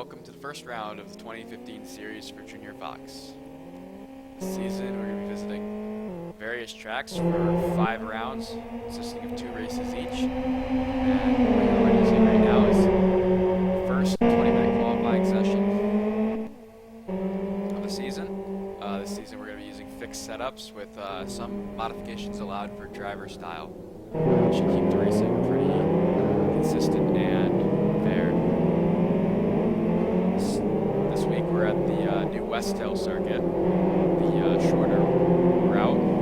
welcome to the first round of the 2015 series for Junior Fox. This season, we're going to be visiting various tracks for 5 rounds, consisting of 2 races each. And what you're witnessing right now is the first 20-minute qualifying session of the season. This season, we're going to be using fixed setups with some modifications allowed for driver style, which should keep the racing pretty consistent and fair. This week we're at the new Westhill circuit, the shorter route.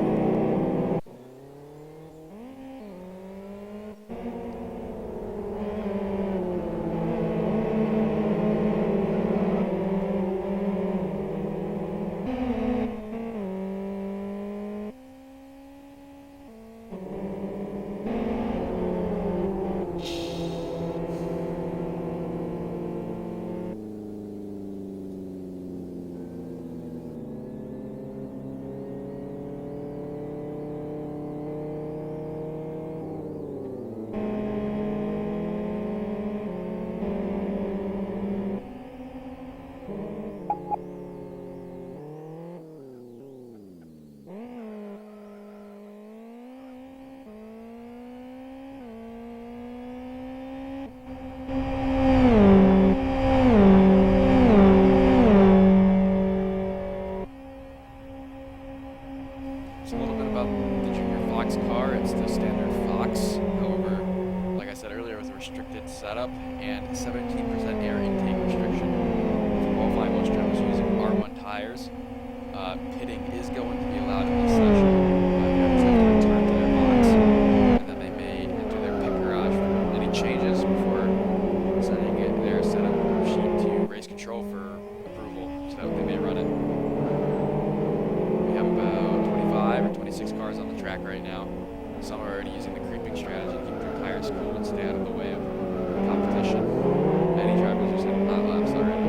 A little bit about the Junior Fox car. It's the standard Fox. However, like I said earlier, with a restricted setup and 17% air intake restriction. For qualifying, most drivers are using R1 tires. Pitting is going to be allowed in this session. Drivers have to return to their box, and then they may enter their pit garage for any changes before sending their setup sheet to race control for approval, so they may run it. We have about 25 or 26 cars on the track right now. Some are already using the creeping strategy to keep their tires cool and stay out of the way of competition. Many drivers are setting hot laps already.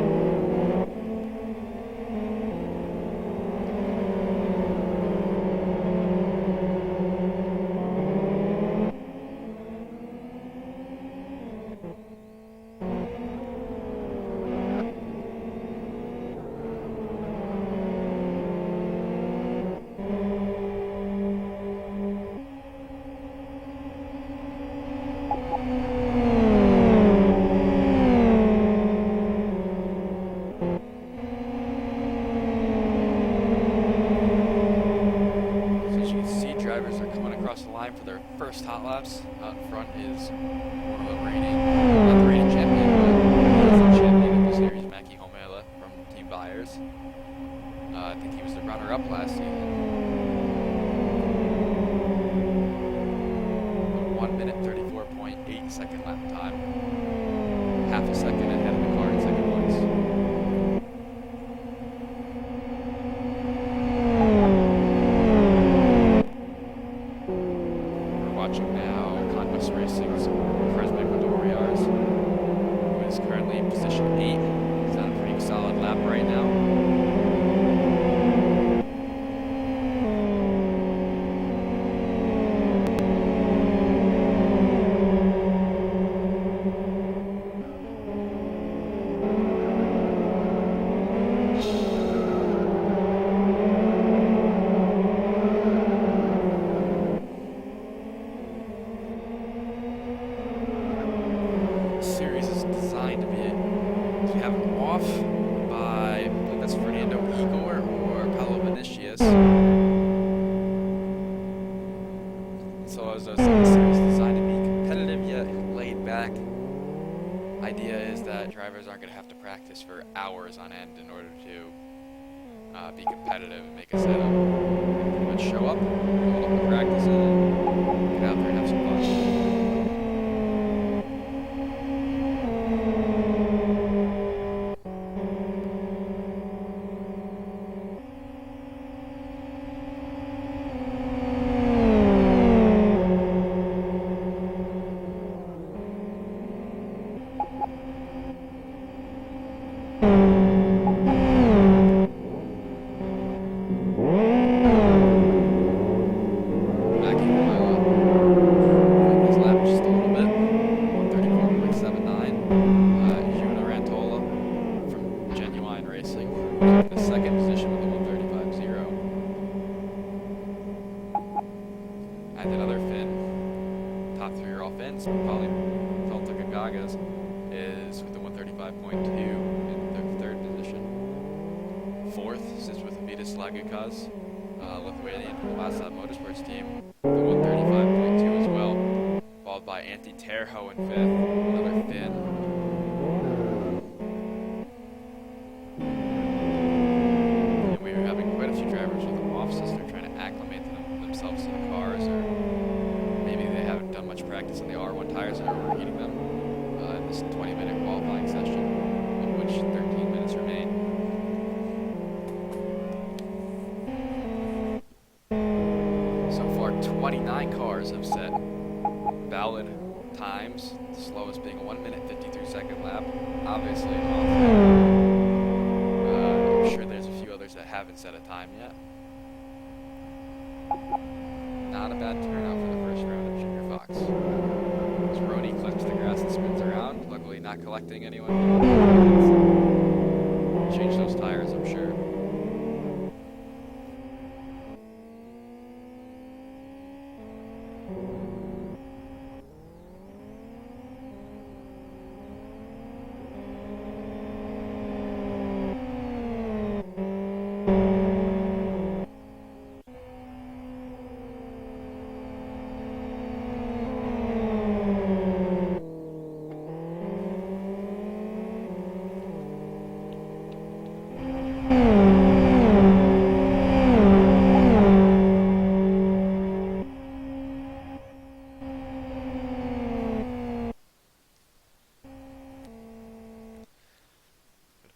Drivers are coming across the line for their first hot laps. Out in front is one of the not the reigning champion, but the champion of the series, Mackie Homela from Team Byers. I think he was the runner-up last season. A 1 minute 34.8 second lap time. Half a second ahead of the car in second place. Watching now Conquest Racing's Cresmic Doriars, who is currently in position 8. He's on a pretty solid lap right now. Series is designed to have them off by, I believe that's Fernando Igor or Paulo Vinicius. So as a series designed to be competitive yet laid back. Idea is that drivers aren't going to have to practice for hours on end in order to be competitive and make a setup. Pretty much show up, hold up the practices, and get out there and have some fun. Mackie Homela in the second position with a 135.0. And another Finn, top 3 are all Finns, probably Felta Gagagas, is with a 135.2 in the third position. Fourth sits with Vitas Lagukas, Lithuanian Lhasa Motorsports team, with a 135.2 as well, followed by Antti Terho in fifth, another Finn. And we are having quite a few drivers with offices. They're trying to acclimate themselves to the cars, or maybe they haven't done much practice on the R1 tires and are overheating them in this 20-minute qualifying session, of which 13 minutes remain. So far, 29 cars have set valid times, the slowest being a 1 minute 53-second lap. Obviously an off there. I'm sure there's a few others that haven't set a time yet. Not a bad turnout for the first round of Junior Fox. As Rody clips the grass and spins around, luckily not collecting anyone. Change those tires, I'm sure.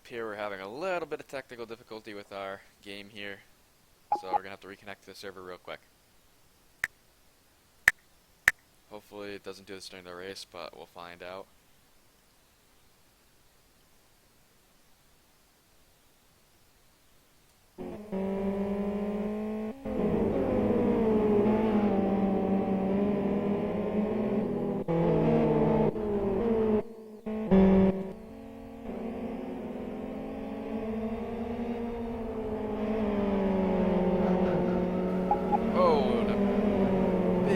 We're having a little bit of technical difficulty with our game here, so we're gonna have to reconnect to the server real quick. Hopefully it doesn't do this during the race, but we'll find out.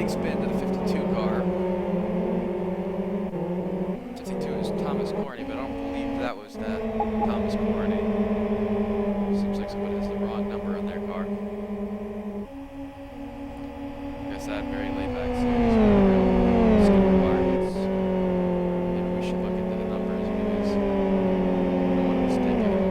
Spin to the 52 car. 52 is Thomas Corney, but I don't believe that was that Thomas Corney. Seems like someone has the wrong number on their car. I guess that very laid back series with real skill requirements. Maybe we should look into the numbers because I don't want to mistake anyone.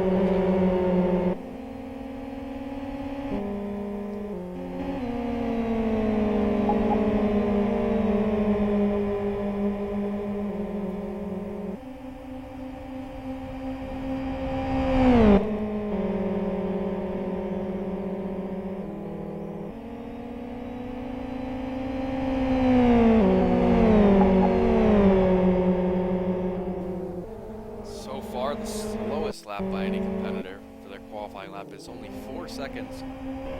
The slowest lap by any competitor for their qualifying lap is only 4 seconds.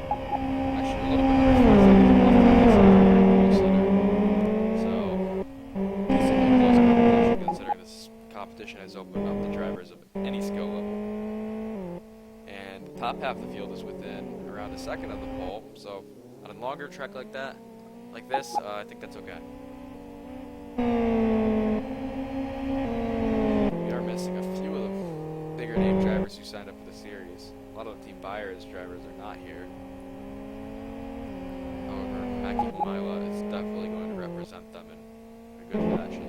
Actually, a little bit under 4 seconds. So, decently close competition considering this competition has opened up to drivers of any skill level. And the top half of the field is within around a second of the pole. So, on a longer track like that, like this, I think that's okay. Missing a few of the bigger name drivers who signed up for the series. A lot of the Team Buyers drivers are not here. However, Maki Humaila is definitely going to represent them in a good fashion.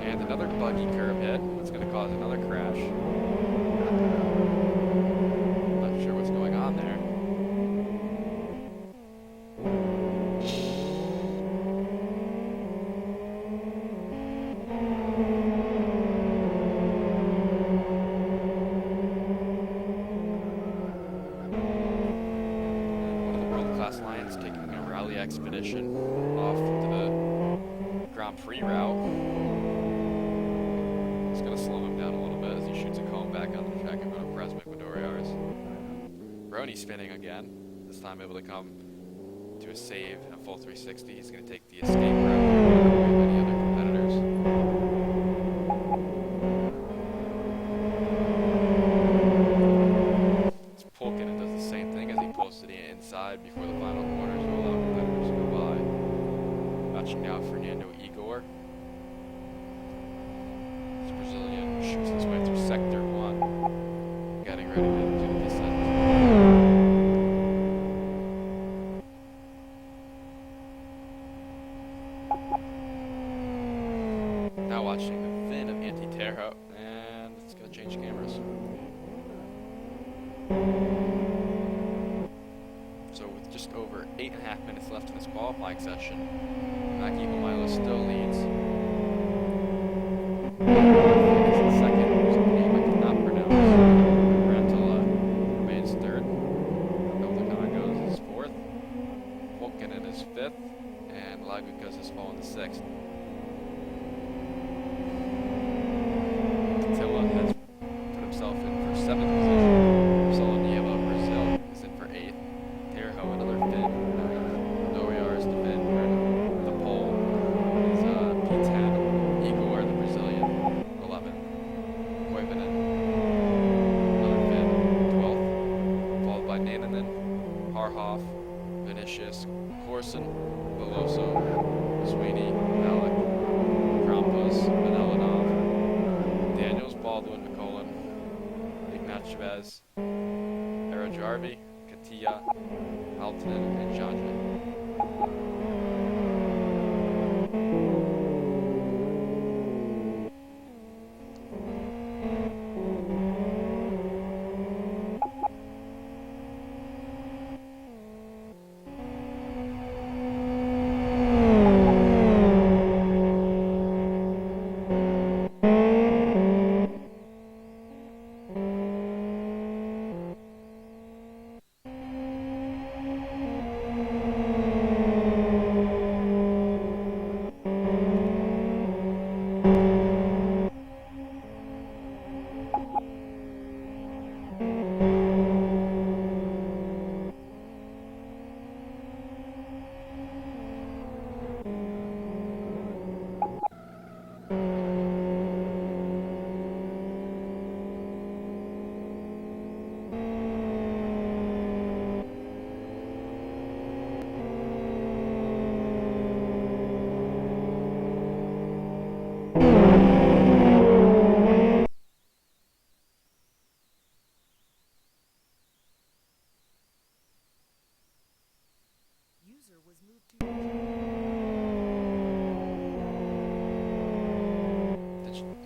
And another buggy curb hit. That's going to cause another crash. Not sure what's going on there. Taking a rally expedition off to the Grand Prix route. It's going to slow him down a little bit as he shoots a cone back on the track in front of Presmic Midoriars. Rony spinning again, this time able to come to a save and a full 360. He's going to take the escape route with many other competitors. watching the fin of Anti-Terra, and let's go change cameras. So with just over 8.5 minutes left in this qualifying session, Mackie Milo still leads. Is in second, whose name I cannot pronounce. Rantala remains third. Noblekon is fourth. Volkanen is fifth, and Lagukas is falling to sixth. Attila has put himself in for seventh position. Solonieva, Brazil, is in for eighth. Terho, another Finn. Doyar is the Finn. The pole is P10. Igor, the Brazilian, 11th. Koivunen, another Finn, 12th. Followed by Nananen, Harhoff, Vinicius, Corson, Veloso, Sweeney, Malik, Krampus, Benelinov, Daniels, Baldwin, Nicolin, Ignatjevez, Arajarvi, Katia, Altonen, and Janja.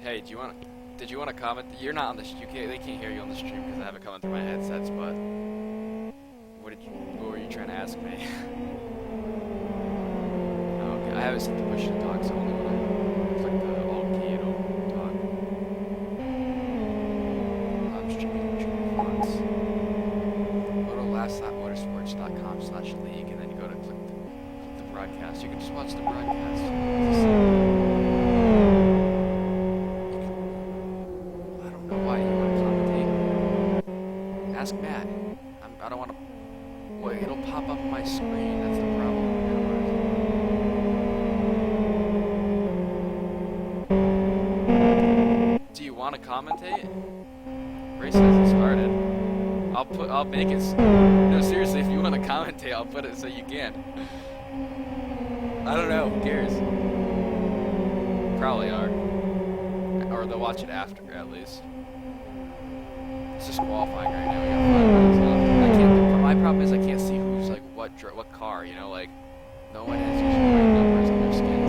Hey, did you want to comment? You're not on the they can't hear you on the stream because I have it coming through my headsets, but what were you trying to ask me? Okay, I have it set to push to talk, so only when I click the alt key it'll talk. I'm streaming Junior Fox. Go to last.motorsports.com/league and then you go to click the broadcast. You can just watch the broadcast. Ask Matt. I don't want to. Wait, it'll pop up on my screen. That's the problem. Do you want to commentate? Race hasn't started. I'll make it. No, seriously, if you want to commentate, I'll put it so you can. I don't know. Who cares? Probably are. Or they'll watch it after, at least. It's just qualifying right now. We got 5 minutes left. My problem is I can't see who's like what car. You know, like no one has usually the right numbers on their skin.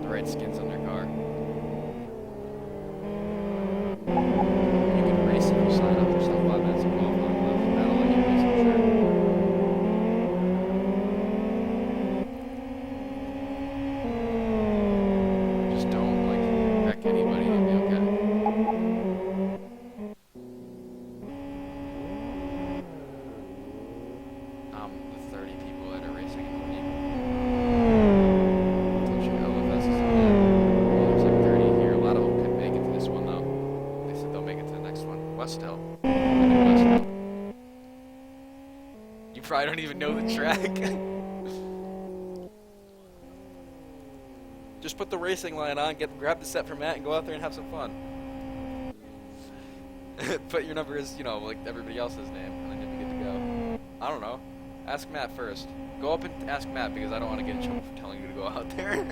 So the right skins on their car. You can race if you sign up. There's still 5 minutes of qualifying left. That'll let you race, I'm sure. Anybody will be okay. The 30 people that are racing in the league. Told you LFS is in there. Well, there's like 30 here. A lot of them couldn't make it to this one though. They said they'll make it to the next one. Westhill. Westhill. You probably don't even know the track. Just put the racing line on, grab the set from Matt, and go out there and have some fun. Put your number as, like everybody else's name, and then you'll be good to go. I don't know. Ask Matt first. Go up and ask Matt, because I don't want to get in trouble for telling you to go out there.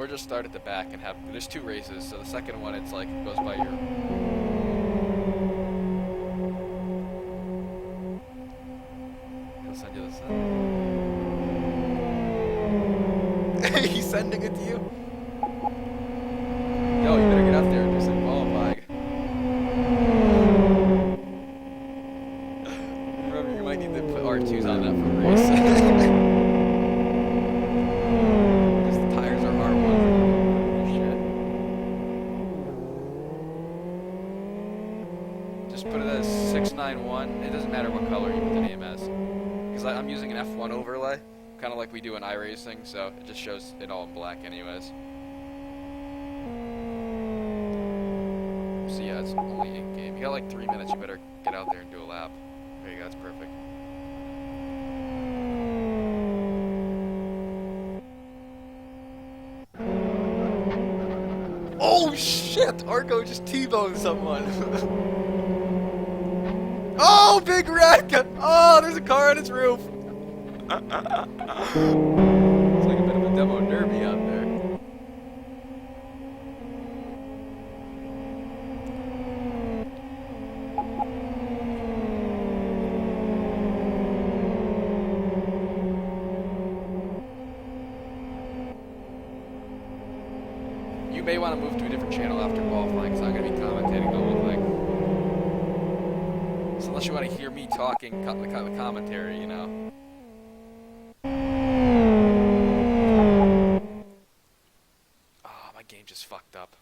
Or just start at the back and have, there's 2 races, so the second one it's like, it goes by your... He'll send you the sign. He's sending it to you? Yo, you better get out there and do some qualifying. Remember, you might need to put R2s on that for a race. Because the tires are R1s. Shit. Just put it as 691. It doesn't matter what color you put the name as. Because I'm using an F1 overlay, kind of like we do in iRacing, so it just shows it all in black anyways. So yeah, it's only in-game. You got like 3 minutes, you better get out there and do a lap. There you go, that's perfect. Oh shit! Argo just T-boned someone! Oh, big wreck! Oh, there's a car on its roof! It's like a bit of a demo derby out there. You may want to move to a different channel after qualifying, because I'm going to be commentating the whole thing. So unless you want to hear me talking, cut the commentary, you know. Oh, my game just fucked up.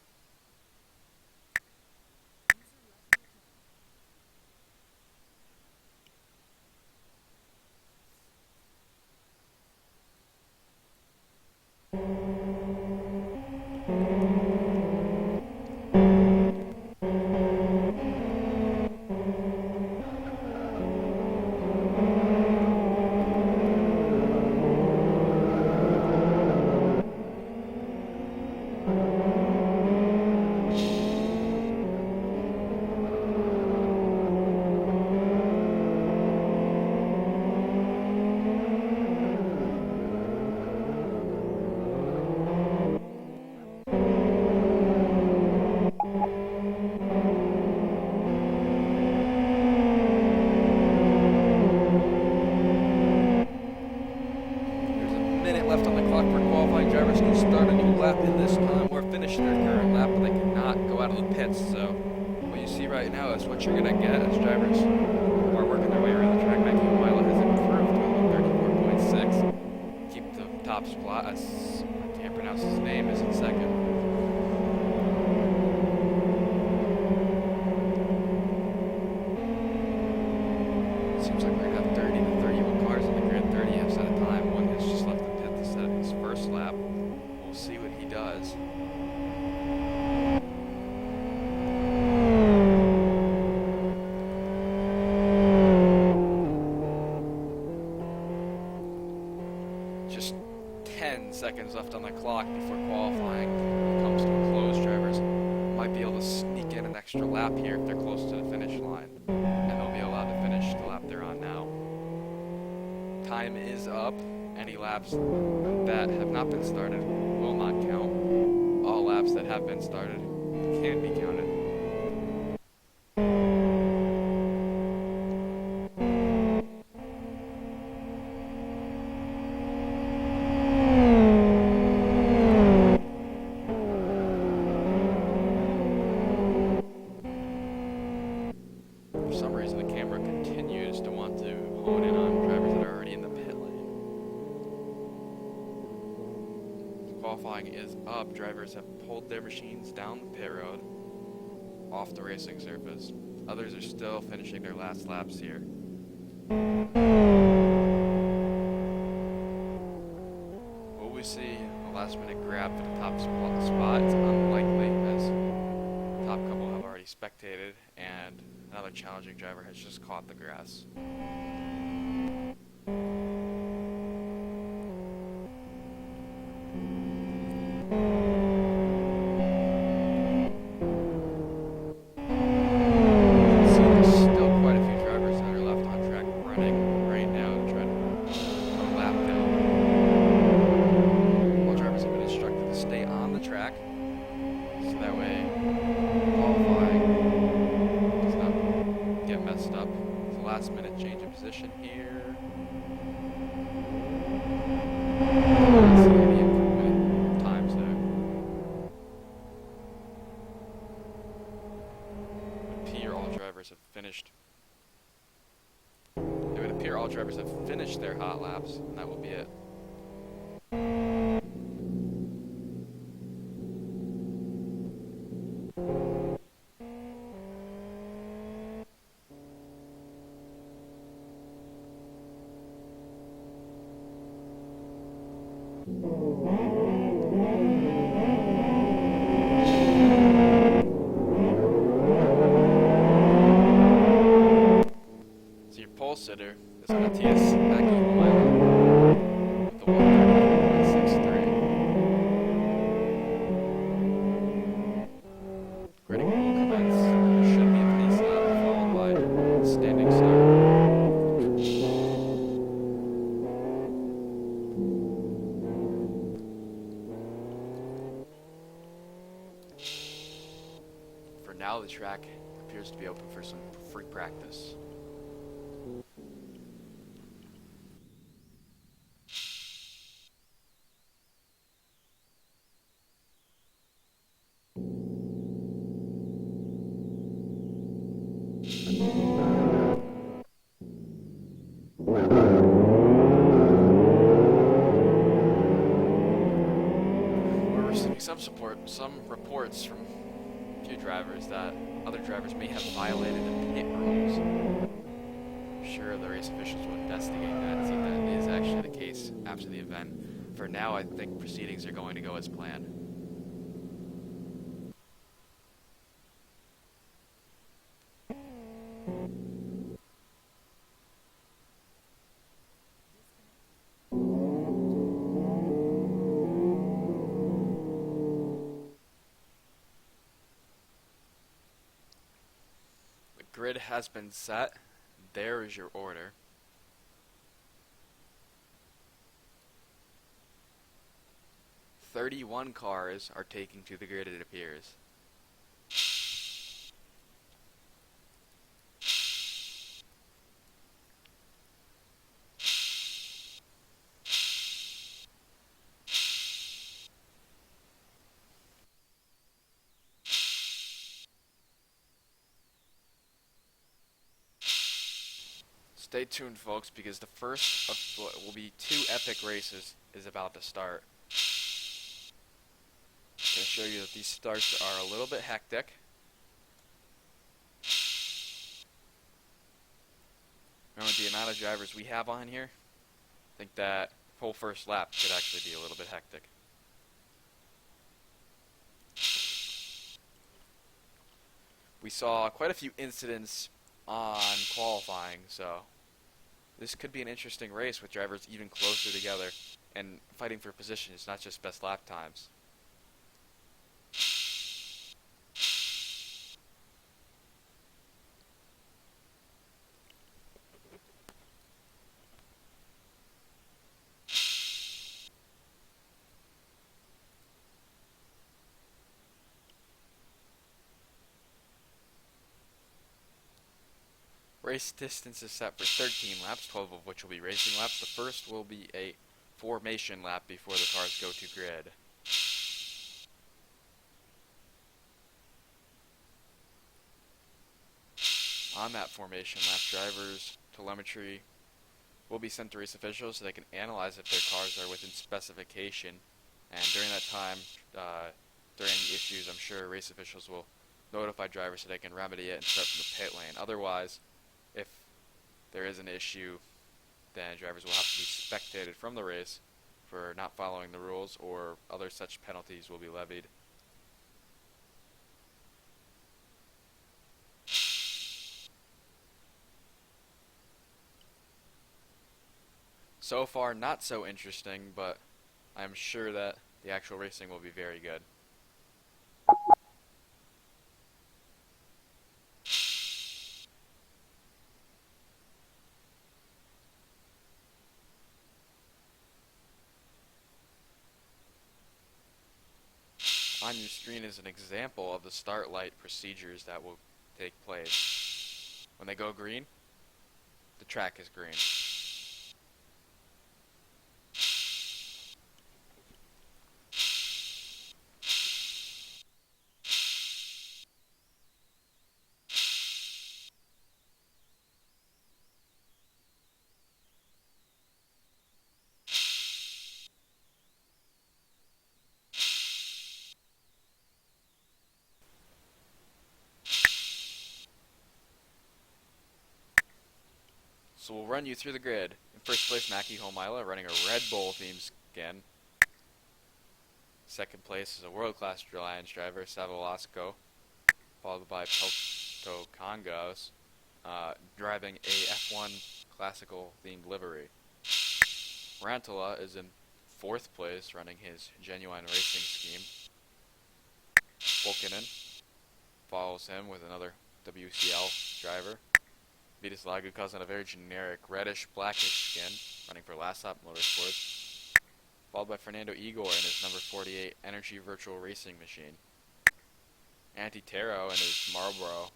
Left on the clock for qualifying. Drivers can start a new lap in this time or finish their current lap, but they cannot go out of the pits. So what you see right now is what you're going to get as drivers are working their way around the track, making while it has improved to a 34.6. Keep the top spot. I can't pronounce his name, is in second. Seems like we're going to have 30 to 31 cars in the grid, 30 Fs at a time. One has just left the pit to set his first lap. We'll see what he does. Just 10 seconds left on the clock before qualifying comes to a close. Drivers might be able to sneak in an extra lap here if they're close to the finish line. And they'll be allowed to finish the lap they're on now. Time is up. Any laps that have not been started will not count. All laps that have been started can be counted. For some reason, the camera continues to want to hone in on drivers that are already in the pit lane. Qualifying is up. Drivers have pulled their machines down the pit road, off the racing surface. Others are still finishing their last laps here. Will we see a last-minute grab for the top spot? It's unlikely, as the top couple have already spectated, and another challenging driver has just caught the grass. So there's still quite a few drivers that are left on track running right now to try to put a lap down. All drivers have been instructed to stay on track, so that way qualifying does not get messed up. It's a last minute change of position here. I don't see any improvement in times there. It would appear all drivers have finished their hot laps, and that will be it. So your pole sitter is Matthias Aki with the 1:34.63. Grading will commence. There should be a pace lap followed by a standing start. For now, the track appears to be open for some free practice. We're receiving some reports from a few drivers that other drivers may have violated the pit rules. I'm sure the race officials will investigate that and see if that is actually the case after the event. For now, I think proceedings are going to go as planned. The grid has been set. There is your order. "31 cars are taking to the grid, it appears. Stay tuned, folks, because the first of what will be 2 epic races is about to start. I'm going to show you that these starts are a little bit hectic. Remember the amount of drivers we have on here? I think that whole first lap could actually be a little bit hectic. We saw quite a few incidents on qualifying, so this could be an interesting race with drivers even closer together and fighting for position. It's not just best lap times. Race distance is set for 13 laps, 12 of which will be racing laps. The first will be a formation lap before the cars go to grid. On that formation lap, drivers' telemetry will be sent to race officials so they can analyze if their cars are within specification. And during that time, during issues, I'm sure race officials will notify drivers so they can remedy it and start from the pit lane. Otherwise, if there is an issue, then drivers will have to be spectated from the race for not following the rules, or other such penalties will be levied. So far, not so interesting, but I'm sure that the actual racing will be very good. on your screen is an example of the start light procedures that will take place. When they go green, the track is green. So we'll run you through the grid. In first place, Mackie Homaila running a Red Bull themed skin. Second place is a world-class Alliance driver, Savolasco, followed by Pelto Congos, driving a F1 classical themed livery. Rantola is in fourth place, running his Genuine Racing scheme. Volkinen follows him with another WCL driver. Vitas Lagukas on a very generic reddish-blackish skin, running for Last Stop Motorsports. Followed by Fernando Igor in his number 48 Energy Virtual Racing machine. Antitero in his Marlboro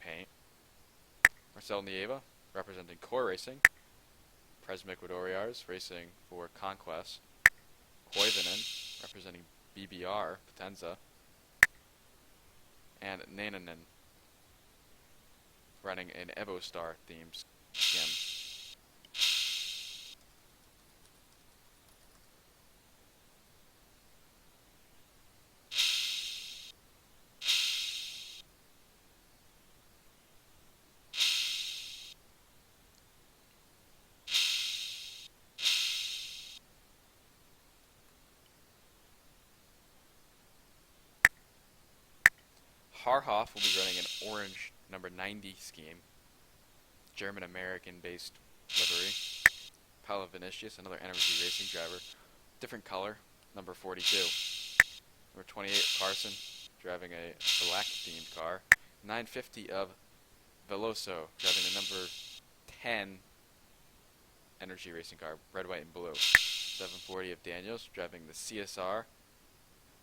paint. Marcel Nieva representing Core Racing. Presmic Ecuadoriars racing for Conquest. Koivunen representing BBR Potenza. And Nainanen running an EvoStar themed skin. Harhoff will be running an orange number 90 scheme, German-American based livery. Paolo Vinicius, another Energy Racing driver, different color, number 42. Number 28, Carson, driving a black themed car. 950 of Veloso, driving the number 10 Energy Racing car, red, white, and blue. 740 of Daniels, driving the CSR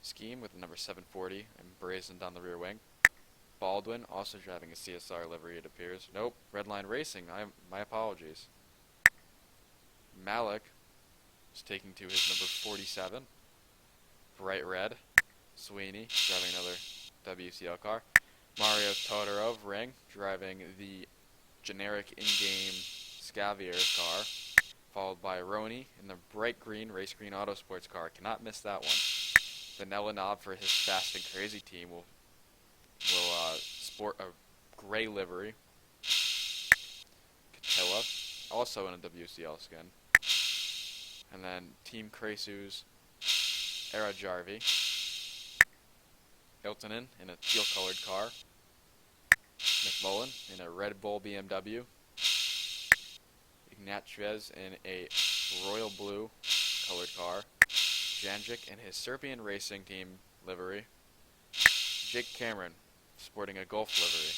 scheme with the number 740 emblazoned on the rear wing. Baldwin, also driving a CSR livery, it appears. Nope, Redline Racing, my apologies. Malik is taking to his number 47. Bright red. Sweeney, driving another WCL car. Mario Todorov, ring, driving the generic in-game Scavier car. Followed by Roni in the bright green, race green Autosports car. Cannot miss that one. Vanilla Knob for his Fast and Crazy team will sport a gray livery. Catilla, also in a WCL skin. And then Team Kresu's Era Jarvi. Hiltonen in a teal-colored car. McMullen in a Red Bull BMW. Ignatius in a royal blue colored car. Janjic in his Serbian Racing Team livery. Jake Cameron sporting a Golf livery.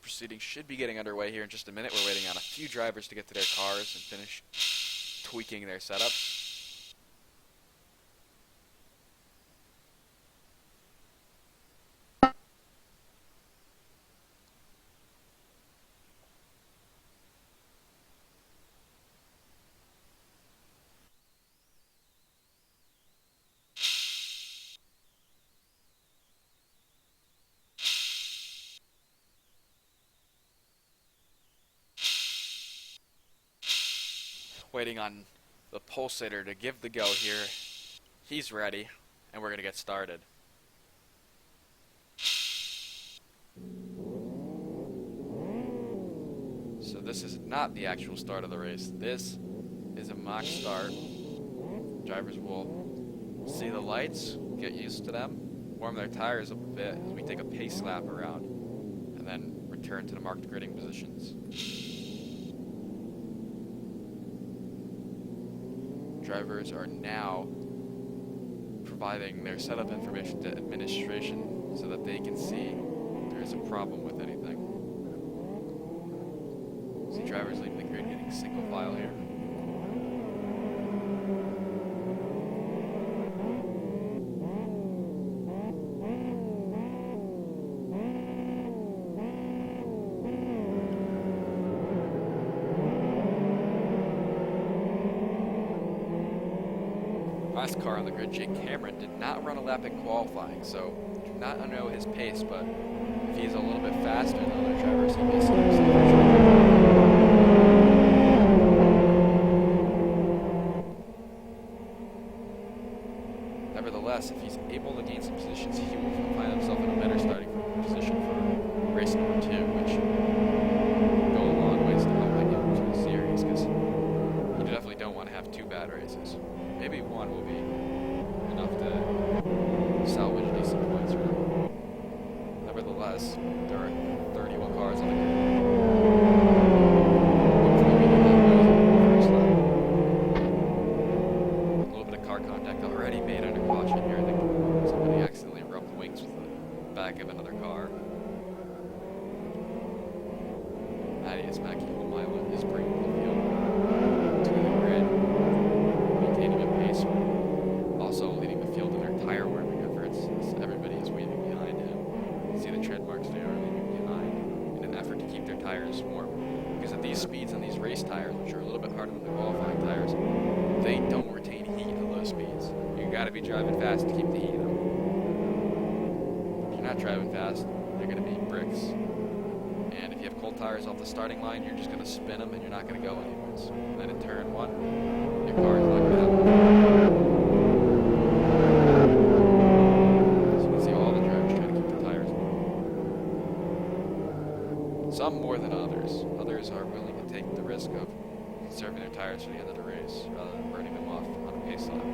Proceedings should be getting underway here in just a minute. We're waiting on a few drivers to get to their cars and finish tweaking their setups. Waiting on the pulsator to give the go here. He's ready, and we're going to get started. So this is not the actual start of the race. This is a mock start. Drivers will see the lights, get used to them, warm their tires up a bit as we take a pace lap around, and then return to the marked gridding positions. Drivers are now providing their setup information to administration so that they can see if there is a problem with anything. See drivers leaving the grid getting going single file here. Last car on the grid, Jake Cameron, did not run a lap in qualifying, so do not know his pace, but if he's a little bit faster than other drivers, he may see himself for sure. Nevertheless, if he's able to gain some positions, he will find himself in a better starting position for race number 2, which will go a long ways to helping him to the series, because you definitely don't want to have 2 bad races. Maybe 1 will be enough to salvage decent points for them. Nevertheless, there are 31 cars on the grid. Hopefully we do not lose in the first lap. A little bit of car contact already made under caution here. I think somebody accidentally rubbed wings with the back of another car. Mattias Mäki-Huomaila is bringing the field to the grid, maintaining a pace, also leading the field in their tire warming efforts, as everybody is weaving behind him. You see the tread marks they are leaving behind in an effort to keep their tires warm. Because at these speeds on these race tires, which are a little bit harder than the qualifying tires, they don't retain heat at low speeds. You gotta be driving fast to keep the heat up. If you're not driving fast, they're gonna be bricks. And if you have cold tires off the starting line, you're just gonna spin them and you're not gonna go anyways. And then in turn 1, your car is not gonna have. As you can see, all the drivers trying to keep the tires warm. Some more than others. Others are willing to take the risk of conserving their tires for the end of the race rather than burning them off on a pace lap.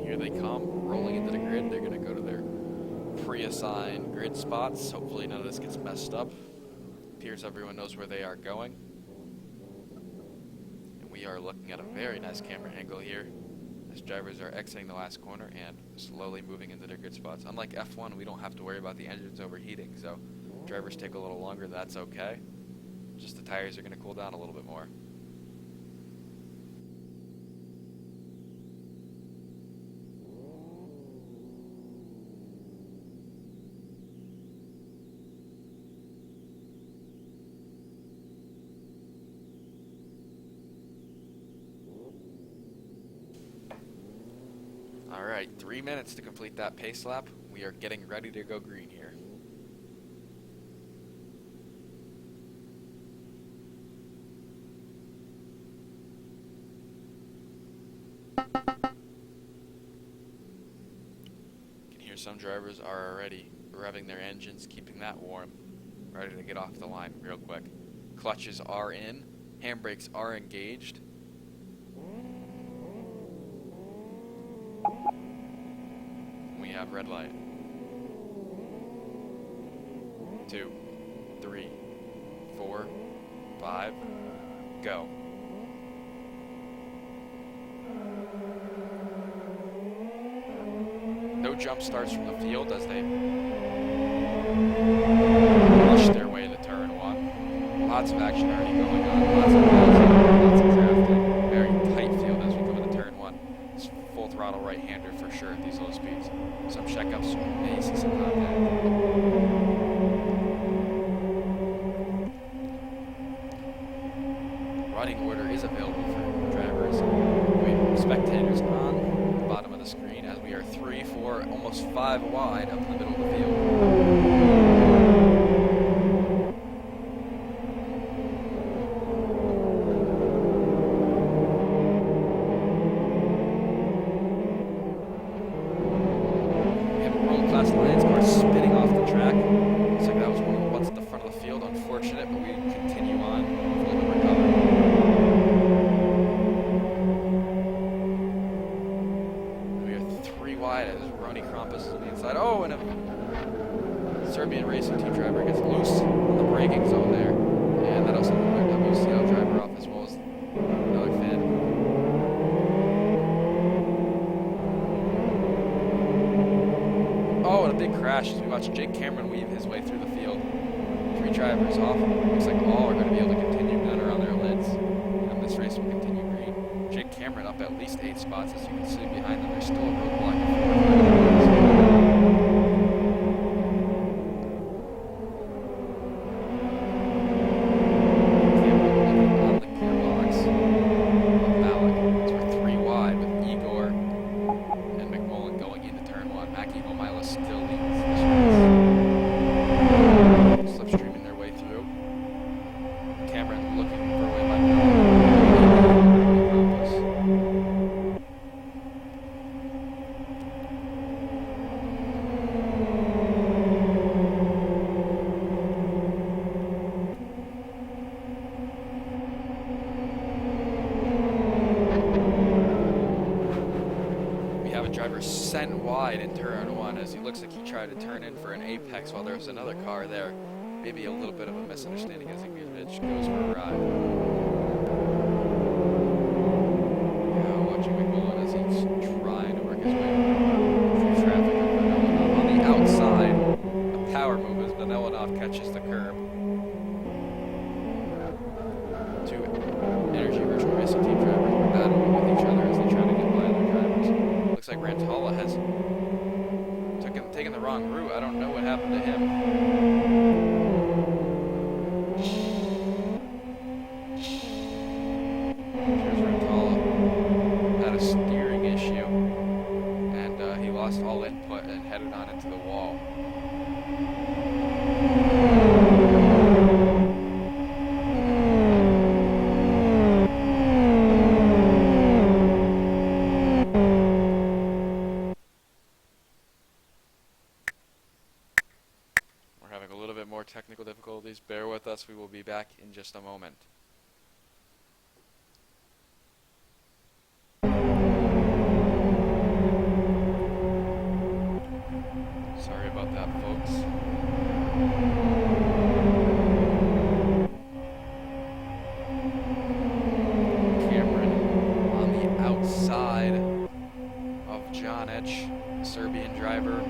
Here they come, rolling into the grid. They're going to go to their pre-assigned grid spots. Hopefully none of this gets messed up. Appears everyone knows where they are going. And we are looking at a very nice camera angle here as drivers are exiting the last corner and slowly moving into their grid spots. Unlike F1, we don't have to worry about the engines overheating, so drivers take a little longer, that's okay. Just the tires are going to cool down a little bit more. Alright, 3 minutes to complete that pace lap. We are getting ready to go green here. You can hear some drivers are already revving their engines, keeping that warm, ready to get off the line real quick. Clutches are in, handbrakes are engaged. We have red light. 2, 3, 4, 5, go. No jump starts from the field as they rush their way to turn 1. Lots of action already going on. Lots of bouncing, lots of drafting. Very tight field as we go into turn 1. It's full throttle right-hander for sure at these low speeds. Some checkups may see some contact. Running order is available for drivers. We have spectators on the bottom of the screen as we are 3, 4, almost 5 wide up in the middle of the field. Lions car spinning off the track. Looks like that was one of the ones at the front of the field. Unfortunate, but we continue on. Hopefully we'll recover. We are 3 wide as Roni Krampus is on the inside. Oh, and a Serbian racing team driver gets loose on the braking zone there. And that also another WCL driver off as well as another fan. a big crash as we watch Jake Cameron weave his way through the field. 3 drivers off. Looks like all are going to be able to continue gunner on their lids. And this race will continue green. Jake Cameron up at least 8 spots, as you can see behind them. There's still a roadblock of 4 drivers. Sent wide in turn 1 as he looks like he tried to turn in for an apex while there was another car there. Maybe a little bit of a misunderstanding as Ignatievich goes for a ride. Now watching McMullen as he's trying to work his way through traffic of Vanillanov. On the outside, a power move as Vanillanov catches the curb. 2 Energy Virtual Racing Team drivers were battling with each other as they try to get by other drivers. Looks like Rantala has taken the wrong route. I don't know what happened to him. Here's Rantala. Had a steering issue, and he lost all input and headed on into the wall. Technical difficulties. Bear with us. We will be back in just a moment. Sorry about that, folks. Cameron on the outside of Janic, Serbian driver.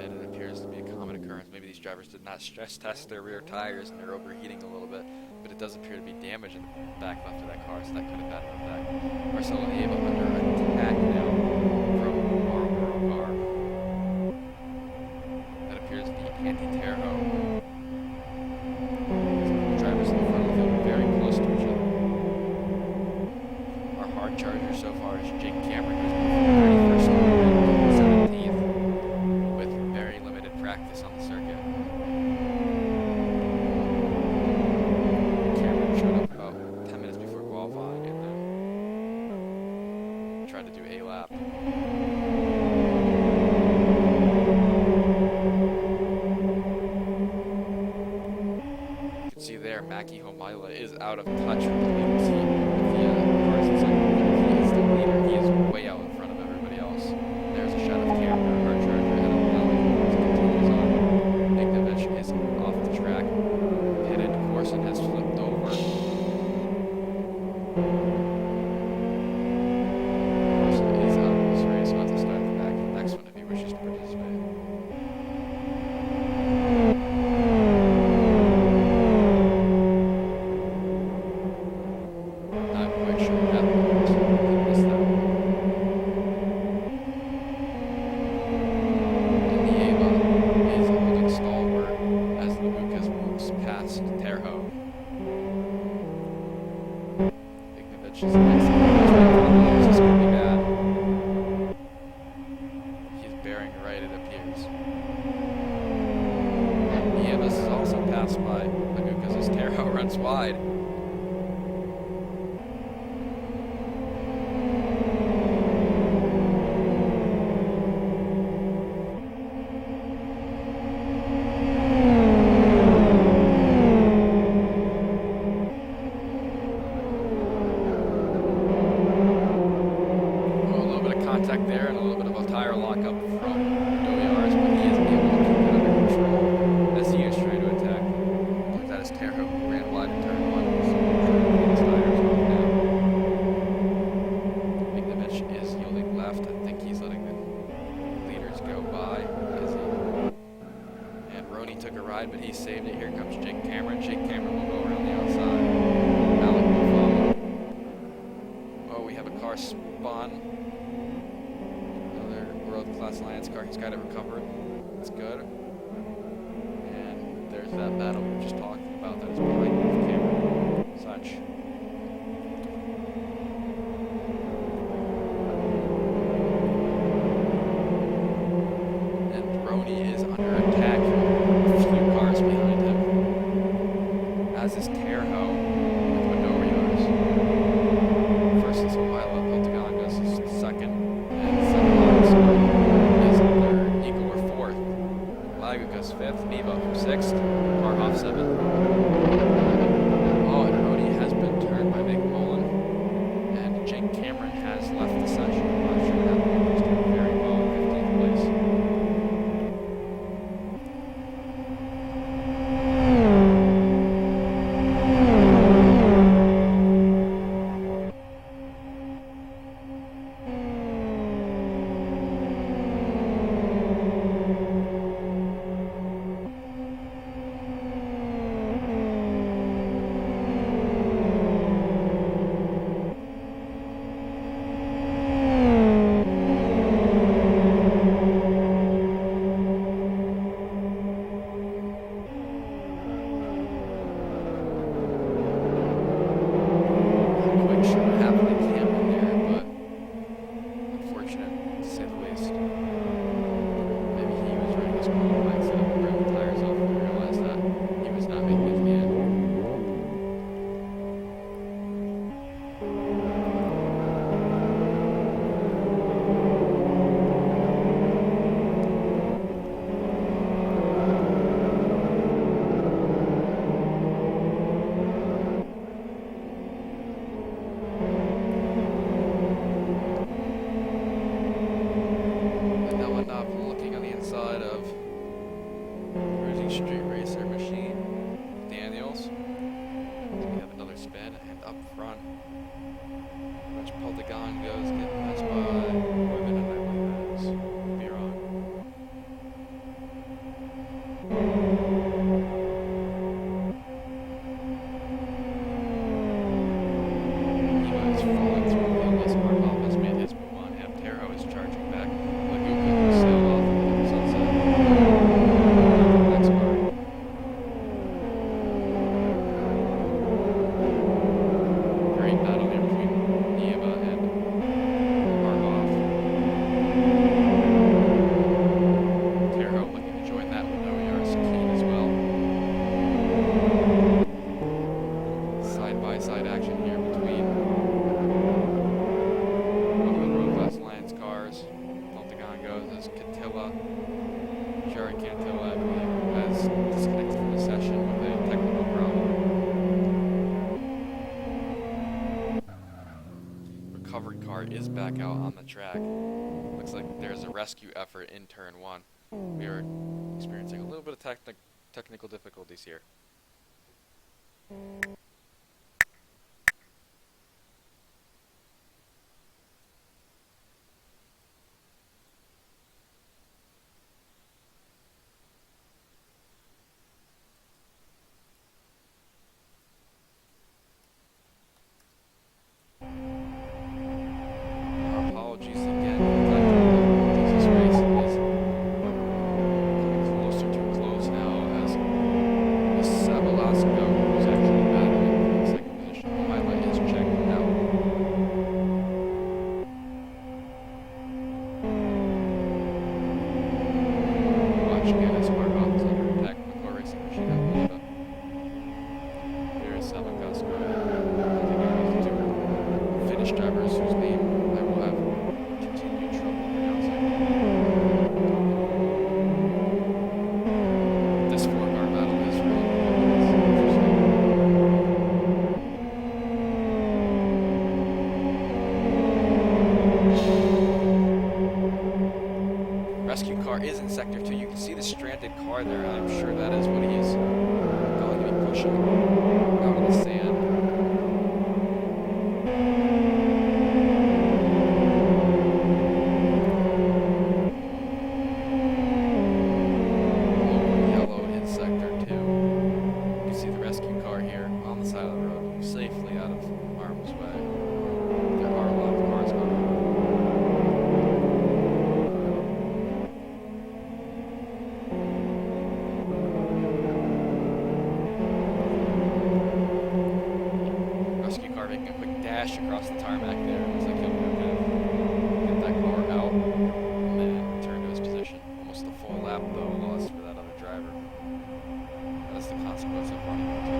and it appears to be a common occurrence. Maybe these drivers did not stress test their rear tires and they're overheating a little bit, but it does appear to be damage in the back left of that car, so that could have had an effect. Marcelo and Ava under attack now from Marlboro car. That appears to be anti-Terho. Drivers in the front of the field are very close to each other. Our hard charger so far is Jake Cameron, who's been 31st and 17th with very limited practice on the circuit. Cameron showed up about 10 minutes before qualifying and then tried to do a lap. You can see there, Maki Homaila is out of touch with the leading seat with the cars inside. He is the leader. He is way out in front of everybody else. There's a shot of Cameron, hard charger, ahead of Malik, as it continues on. Ignovich is off the track. Pitted. Corson has flipped over. Corson is out of this race. He'll have to start the next one if he wishes to participate. Not quite sure what happened. He missed that. And the Ava is holding stalwart as Lucas moves past Terho. Ignovich is next. This is going to be bad. He's bearing right, it appears. The Ava is also passed by Lucas as Terho runs wide. Contact there and a little bit of a tire lockup from Doyars, but he isn't able to keep it under control as he is trying to attack. Look, that is Terho, who ran wide in turn 1, so he's trying to get his tires off now. Ignovich is yielding left. I think he's letting the leaders go by. And Roney took a ride, but he saved it. Here comes Jake Cameron. Jake Cameron will go around the outside. Malik will follow. Oh, we have a car spun. World-class Lions car. He's got to recover. That's good. And there's that battle we were just talking about that is behind both Cameron and such. And Roney is under attack from a few cars behind him. As is Terho with Doyars. First is Homaila. Peltagongas is second. And Sunrise is third. Eagle were fourth. Lagukas fifth. Neva 6th. Marhoff 7th. Oh, and Rody has been turned by McMullen. And Jake Cameron has left the session. I'm not sure what happened. He's doing very well in 15th place. Peltagon goes, get passed by Corbin, and I believe that is. Could be wrong. Shari Cantillo, I believe, has disconnected from the session with a technical problem. Recovery car is back out on the track. Looks like there's a rescue effort in turn 1. We are experiencing a little bit of technical difficulties here. Our apologies again for technical difficulties. This race is coming closer to a close now as Sabalasco, who's actually battling for the second position, the highlight is checked out. Watch again as Markov is under attack from the car racing machine at Volta. Here is Sabalasco. Continuing to Finnish drivers whose name I will have continued trouble pronouncing. This four-car battle is really interesting. Rescue car is in sector 2. You can see the stranded car there. I'm sure that is what he is going to be pushing out of the sand. Yellow in sector 2. You can see the rescue car here on the side of the road, safely out of harm's way. There are a lot of cars coming. Rescue car making a quick dash across the tarmac there. Looks like he'll get that car out and then return to his position. Almost a full lap though lost for that other driver. That's the consequence of running into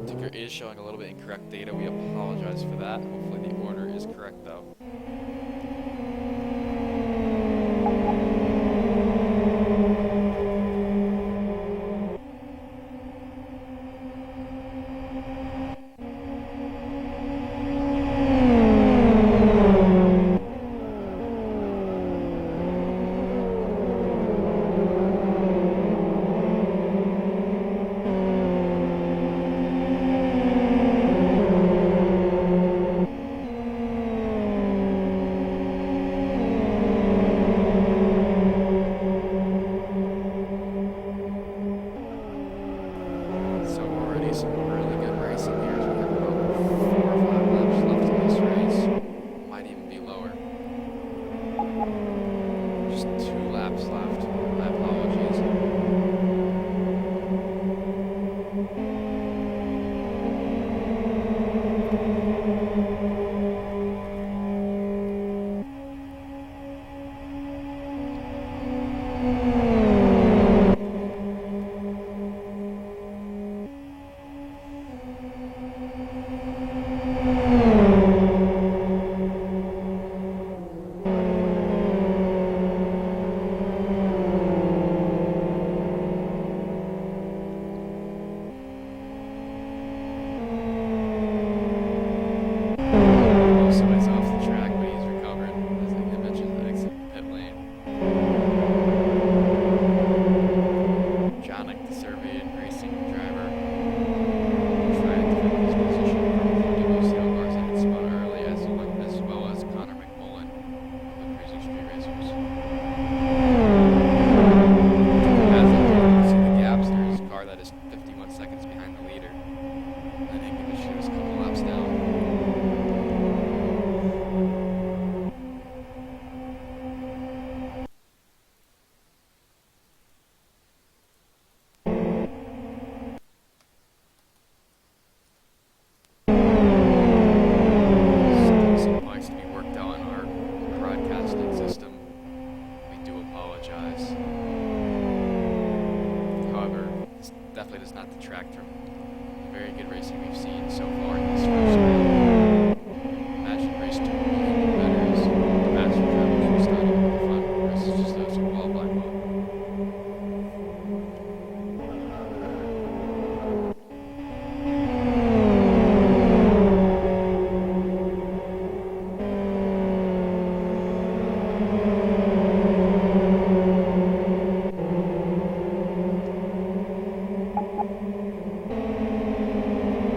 the ticker is showing a little bit incorrect data. We apologize for that. Hopefully the order is correct though. Some really good racing here. We have about 4 or 5 laps left in this race. Might even be lower. Just 2 laps left. My apologies.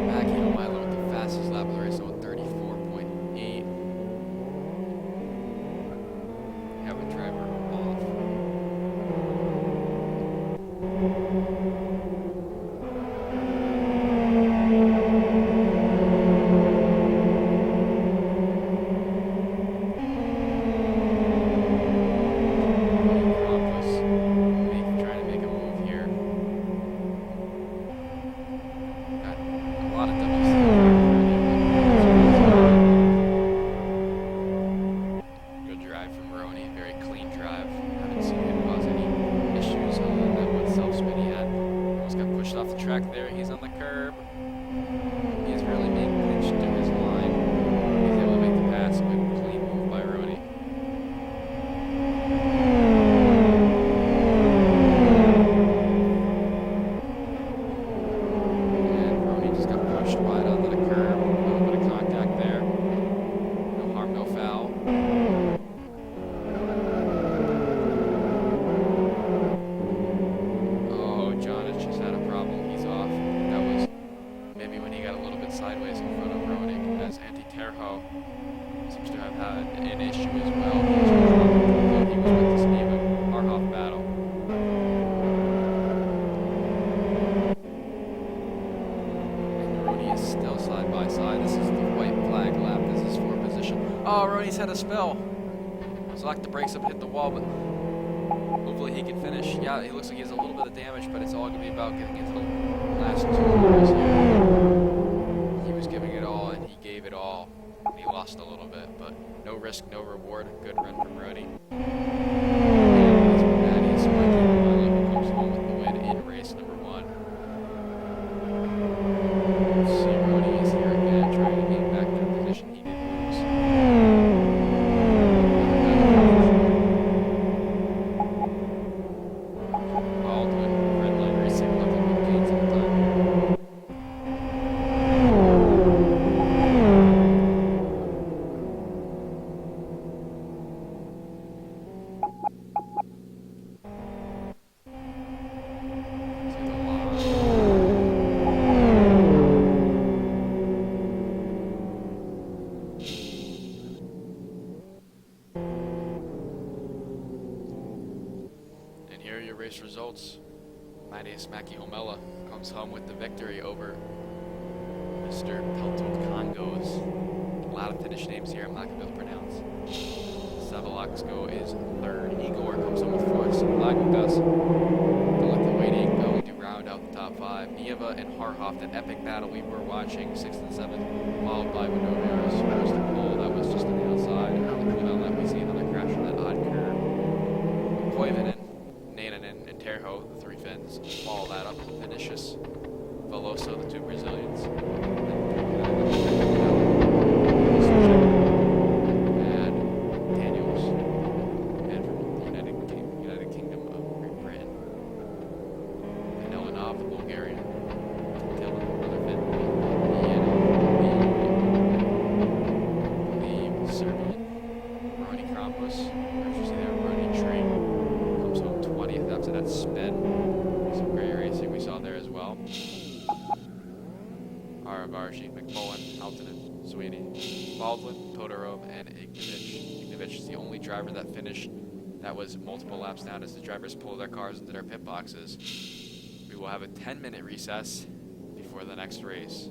Mackie O'Milo with the fastest lap of the race, so 34.8. Have a driver off. Trying to make a move here. Got a lot of WC good drive from Roney, very clean drive. Haven't seen him cause any issues other than that one self-spin he had. Almost got pushed off the track there. He's on the curb. He's really being pinched to his line. He's able to make the pass. Good clean move by Roney. And Roney just got pushed wide onto the curb. A little bit of contact there. No harm, no foul. Oh, John has just had a problem. He's off. That was maybe when he got a little bit sideways in front of Roney, as Antti Terho seems to have had an issue as well. He was with the Steve Harhoff battle. And Roney is still side by side. This is the white flag lap. This is for position. Oh, Roney's had a spill. So locked the brakes up, hit the wall, but hopefully he can finish. Yeah, it looks like he has a little bit of damage, but it's all going to be about getting into the last 2 corners here. He was giving it all, and he gave it all. And he lost a little bit, but no risk, no reward. Good run from Roney. And he's Maddie's Mikey O'Milo, who comes home with the win in race number 1. See, Roney is here again, trying to get back to the position he did lose. Baldwin, Red Line Racing, looking good gains at the time. To the line. And here are your race results. Matthias Mackie Homella comes home with the victory over Mr. Peltold Congos. A lot of Finnish names here I'm not going to be able to pronounce. Savalaxko is third. Igor comes home with fourth. Lagugas, Lithuanian, going to round out the top 5. Nieva and Harhoff, that epic battle we were watching, 6th and 7th, followed by Winoviaris, who was the pole. That was just on the outside. And on the cooldown lap, we see another crash on that odd curve. Koivunen, Nainanen, and Terho, the 3 Finns, follow that up with Vinicius, Veloso, the 2 Brazilians, and Daniels, and from the United Kingdom of Great Britain, and Elenov, the Bulgarian, Dylan, another Finn, the Serbian, Ronnie Krampus, as you see there, Ronnie Tree, comes home 20th after that spin. Some great racing we saw there as well. Aravarji, McMullen, Haltonen, Sweeney, Baldwin, Todorov, and Ignovich. Ignovich is the only driver that finished that was multiple laps down as the drivers pulled their cars into their pit boxes. We will have a 10-minute recess before the next race.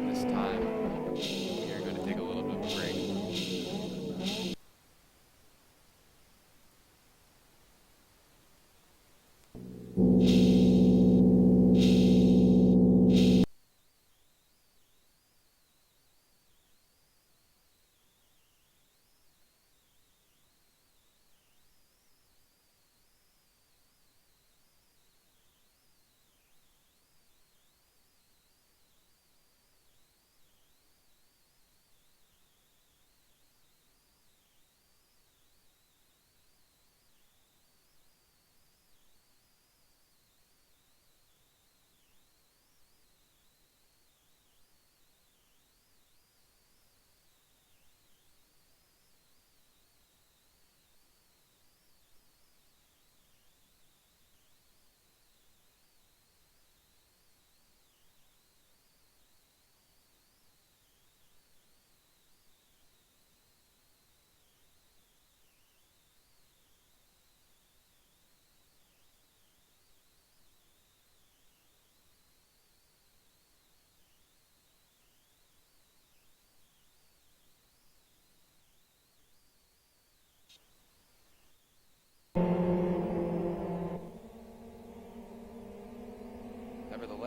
This time, we are going to take a little bit of a break.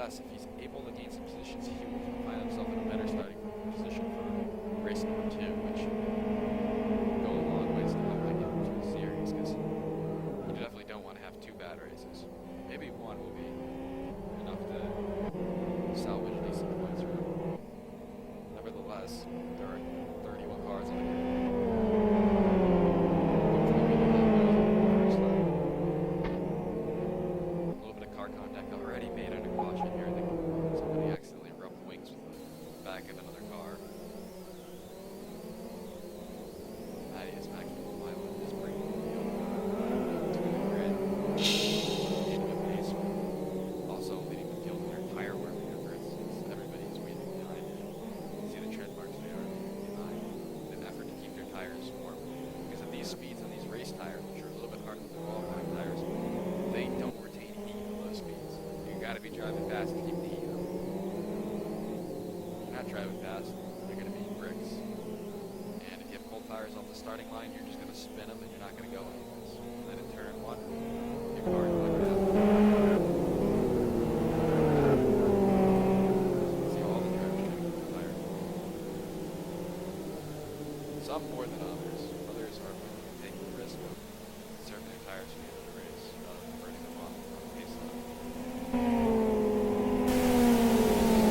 nevertheless, if he's able to gain some positions, he will find himself in a better starting position for race number 2, which will go a long ways to help him through the series, because you definitely don't want to have 2 bad races. Maybe one will be enough to salvage decent points for him. Nevertheless, there are 31 cars on the grid. Contact already made under caution here. I think somebody accidentally rubbed wings with the back of another car. Matty is back to Iowa, just bringing the field to the grid. Leading the pace, also leading the field in their tire work. Remember, everybody's waiting behind. See the tread marks they are behind in an effort to keep their tires warm. Because at these speeds on these race tires, which are a little bit harder than the qualifying tires, they don't retain heat at low speeds. You gotta be driving fast to keep the heat up. If you're not driving fast, you're gonna be bricks. And if you have cold tires off the starting line, you're just gonna spin them and you're not gonna go anyways. And then in turn 1, your car is not gonna have see all the drivers doing with the tires. Some more than others. Others are willing to take the risk of conserving their tires for the end of the race rather than burning them off on the pace line.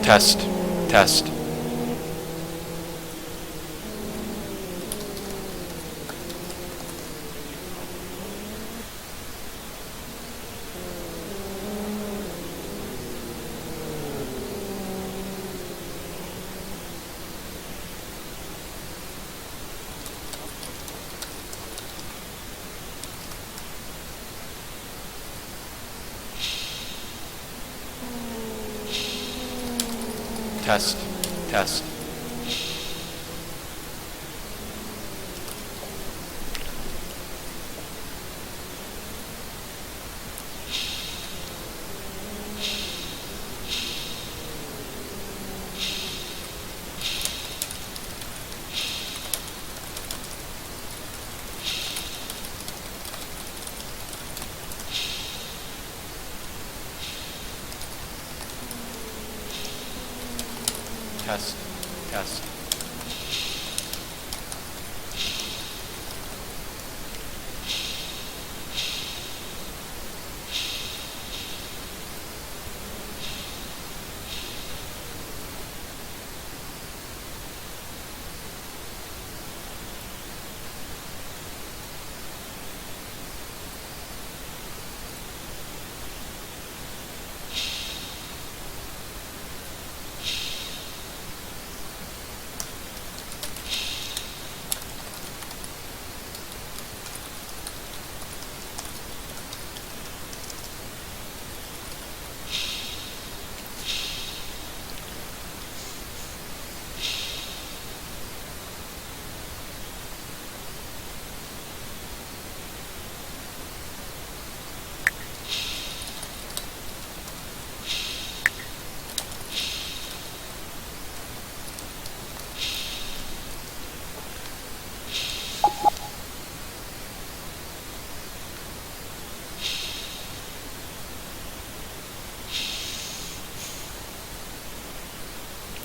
Test. Test. Test. Test. Test. Test.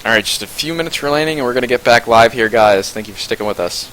Alright, just a few minutes remaining and we're going to get back live here, guys. Thank you for sticking with us.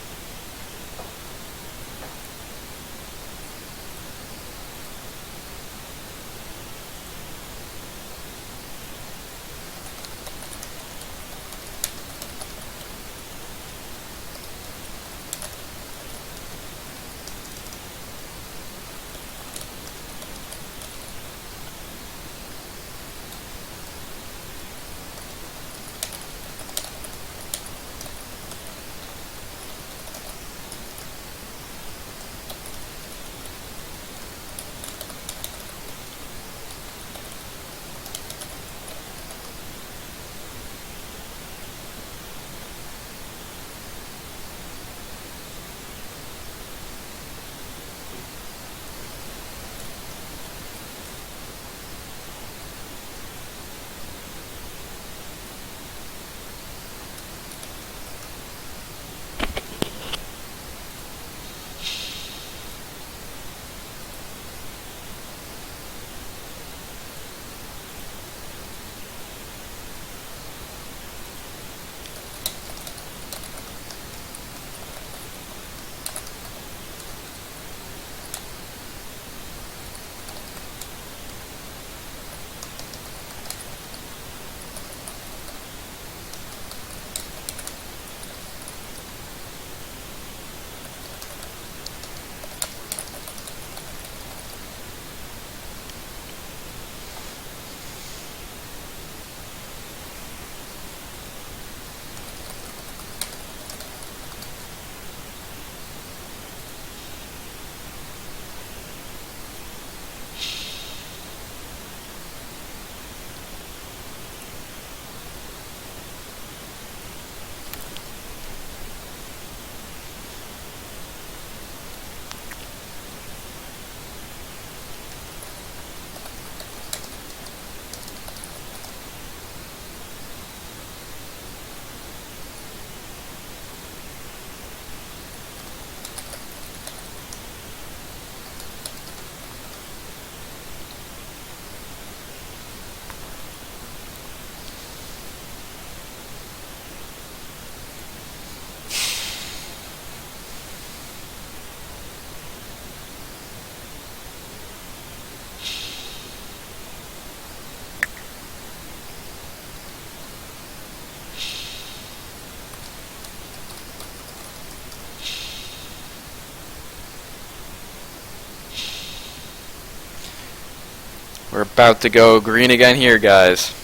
We're about to go green again here, guys.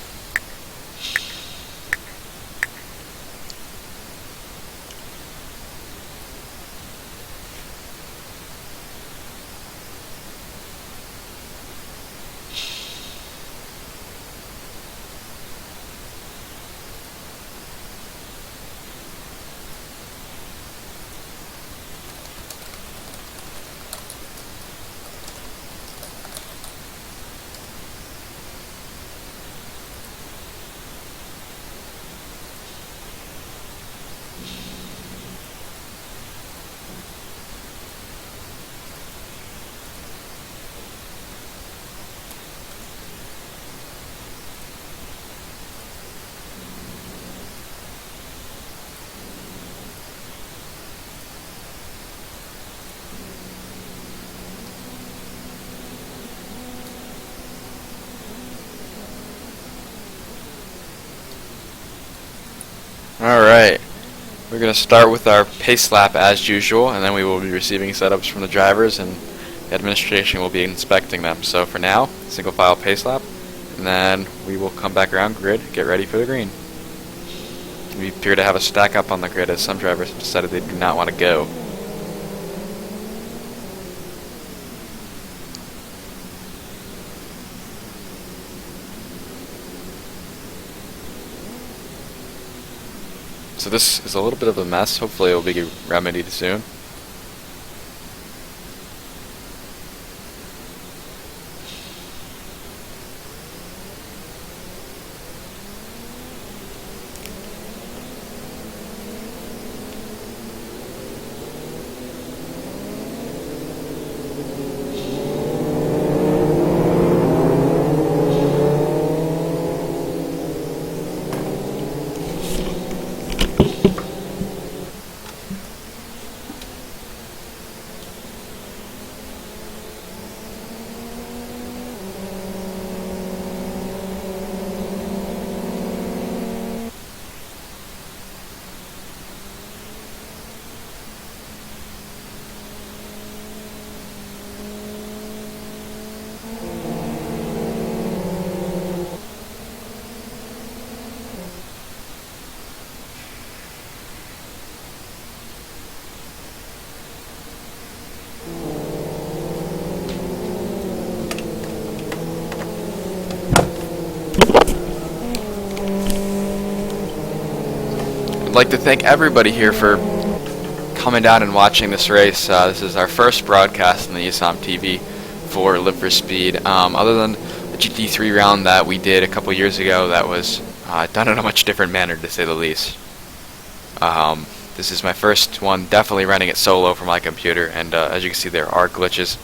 Alright, we're going to start with our pace lap as usual, and then we will be receiving setups from the drivers, and the administration will be inspecting them. So for now, single file pace lap, and then we will come back around grid, get ready for the green. We appear to have a stack up on the grid as some drivers have decided they do not want to go. So this is a little bit of a mess. Hopefully it will be remedied soon. I'd like to thank everybody here for coming down and watching this race. This is our first broadcast on the USAM TV for Live for Speed. Other than the GT3 round that we did a couple years ago, that was done in a much different manner, to say the least. This is my first one, definitely running it solo from my computer, and as you can see, there are glitches.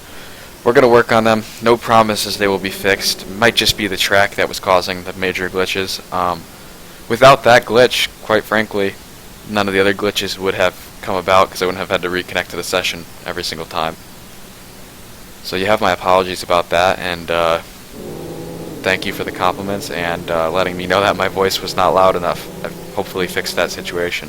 We're going to work on them. No promises they will be fixed. It might just be the track that was causing the major glitches. Without that glitch, quite frankly, none of the other glitches would have come about because I wouldn't have had to reconnect to the session every single time. So you have my apologies about that, and thank you for the compliments and letting me know that my voice was not loud enough. I've hopefully fixed that situation.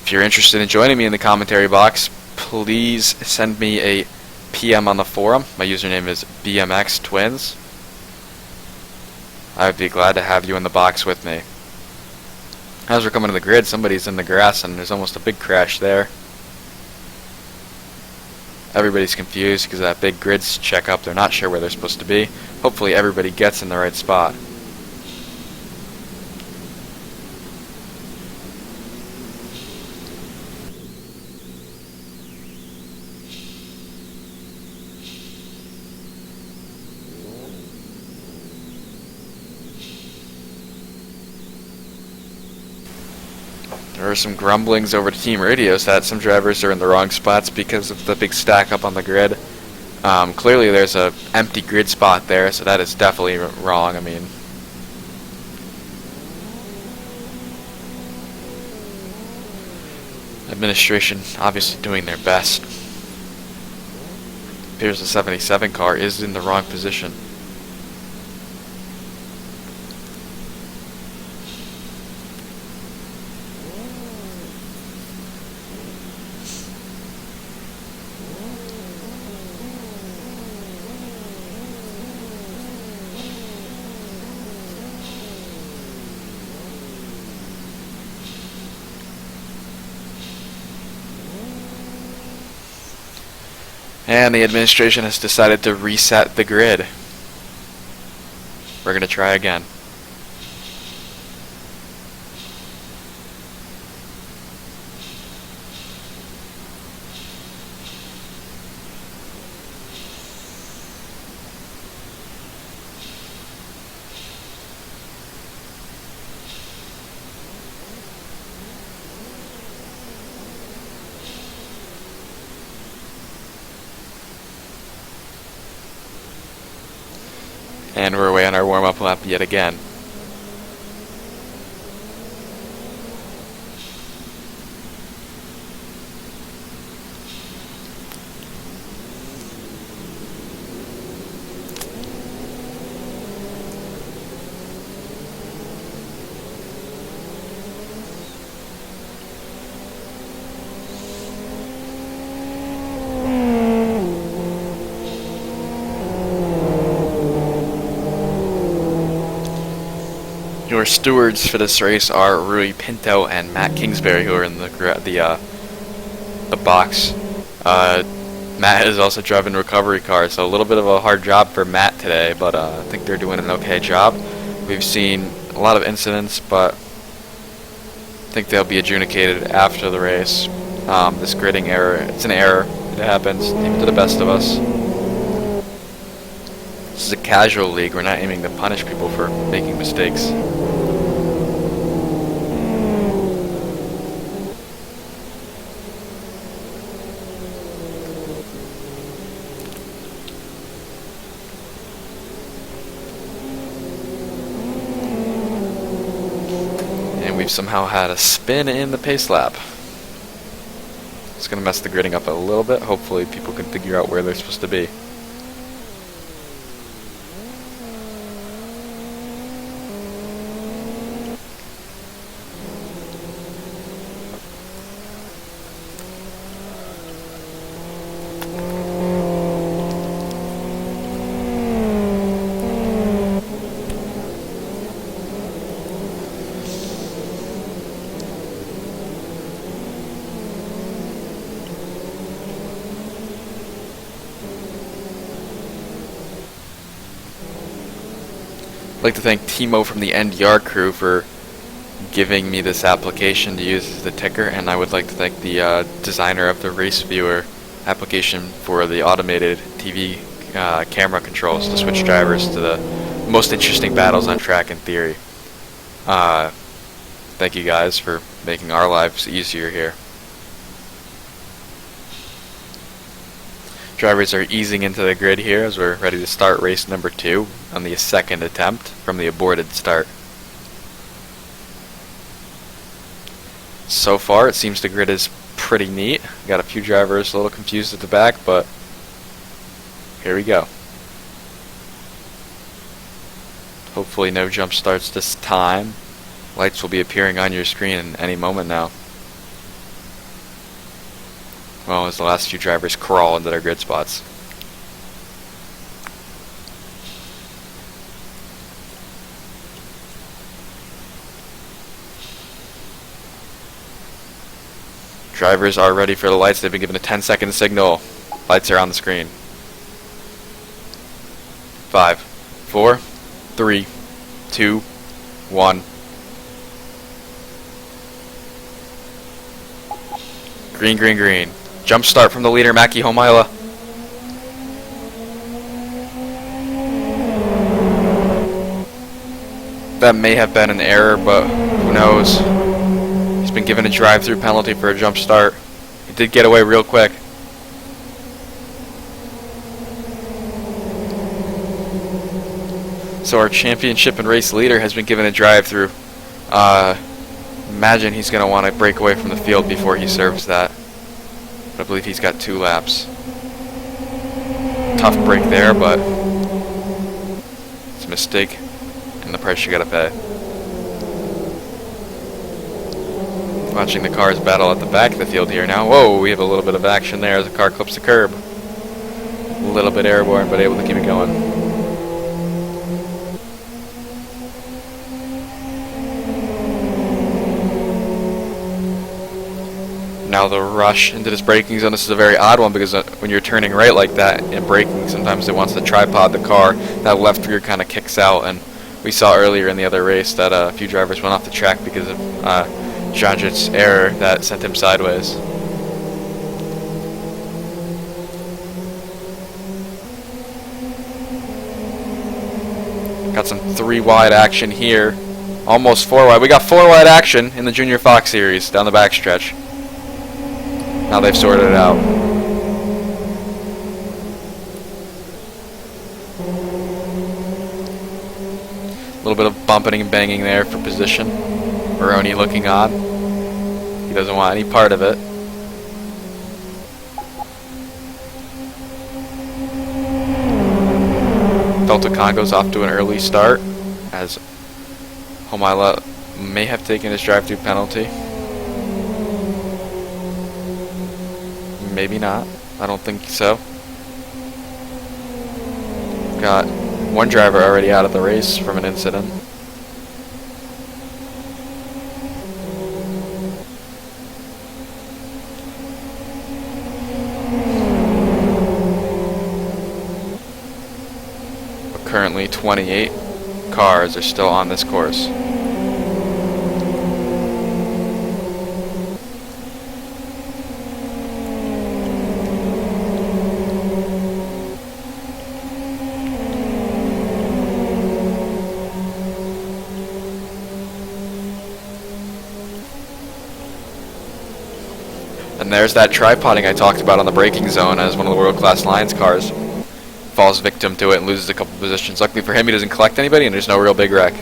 If you're interested in joining me in the commentary box, please send me a PM on the forum. My username is BMXTwins. I would be glad to have you in the box with me. As we're coming to the grid, somebody's in the grass and there's almost a big crash there. Everybody's confused because that big grid's check up. They're not sure where they're supposed to be. Hopefully everybody gets in the right spot. There are some grumblings over team radios that some drivers are in the wrong spots because of the big stack up on the grid. Clearly there's a empty grid spot there, so that is definitely wrong. I mean, administration obviously doing their best. Appears the 77 car is in the wrong position. And the administration has decided to reset the grid. We're going to try again. And we're away on our warm-up lap yet again. Your stewards for this race are Rui Pinto and Matt Kingsbury, who are in the box. Matt is also driving recovery car, so a little bit of a hard job for Matt today, but I think they're doing an okay job. We've seen a lot of incidents, but I think they'll be adjudicated after the race. This gridding error, it's an error. It happens, even to the best of us. This is a casual league. We're not aiming to punish people for making mistakes. And we've somehow had a spin in the pace lap. It's going to mess the gridding up a little bit. Hopefully people can figure out where they're supposed to be. I'd like to thank Timo from the NDR crew for giving me this application to use as the ticker, and I would like to thank the designer of the race viewer application for the automated TV camera controls to switch drivers to the most interesting battles on track in theory. Thank you guys for making our lives easier here. Drivers are easing into the grid here as we're ready to start race number 2 on the second attempt from the aborted start. So far it seems the grid is pretty neat. Got a few drivers a little confused at the back, but here we go. Hopefully no jump starts this time. Lights will be appearing on your screen in any moment now. Well, as the last few drivers crawl into their grid spots. Drivers are ready for the lights. They've been given a 10-second signal. Lights are on the screen. 5, 4, 3, 2, 1. Green, green, green. Jump start from the leader, Maki Homaila. That may have been an error, but who knows. He's been given a drive-through penalty for a jump start. He did get away real quick. So our championship and race leader has been given a drive-through. Imagine he's going to want to break away from the field before he serves that. But I believe he's got 2 laps. Tough break there, but it's a mistake and the price you got to pay. Watching the cars battle at the back of the field here now. Whoa, we have a little bit of action there as the car clips the curb. A little bit airborne, but able to keep it going. Now the rush into this braking zone. This is a very odd one because when you're turning right like that and braking, sometimes it wants to tripod the car. That left rear kind of kicks out, and we saw earlier in the other race that a few drivers went off the track because of Janjit's error that sent him sideways. Got some 3 wide action here. Almost 4 wide. We got 4 wide action in the Junior Fox Series down the backstretch. Now they've sorted it out. A little bit of bumping and banging there for position. Maroney looking on. He doesn't want any part of it. Delta Congo's off to an early start as Homila may have taken his drive-through penalty. Maybe not. I don't think so. Got one driver already out of the race from an incident. But currently 28 cars are still on this course. And there's that tripoding I talked about on the braking zone as one of the world-class Lions cars falls victim to it and loses a couple positions. Luckily for him, he doesn't collect anybody, and there's no real big wreck.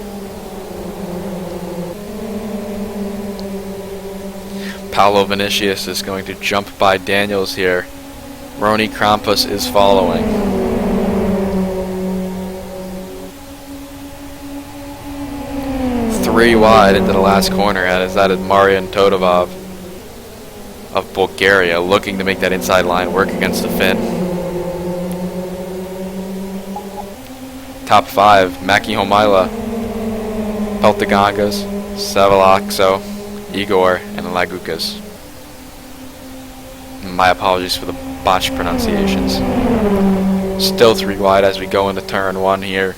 Paolo Vinicius is going to jump by Daniels here. Roni Krampus is following. Three wide into the last corner, as that is Marian Todorov of Bulgaria looking to make that inside line work against the Finn. Top 5, Maki Homila, Peltagangas, Savalaxo, Igor, and Lagukas. My apologies for the botched pronunciations. Still 3 wide as we go into turn 1 here.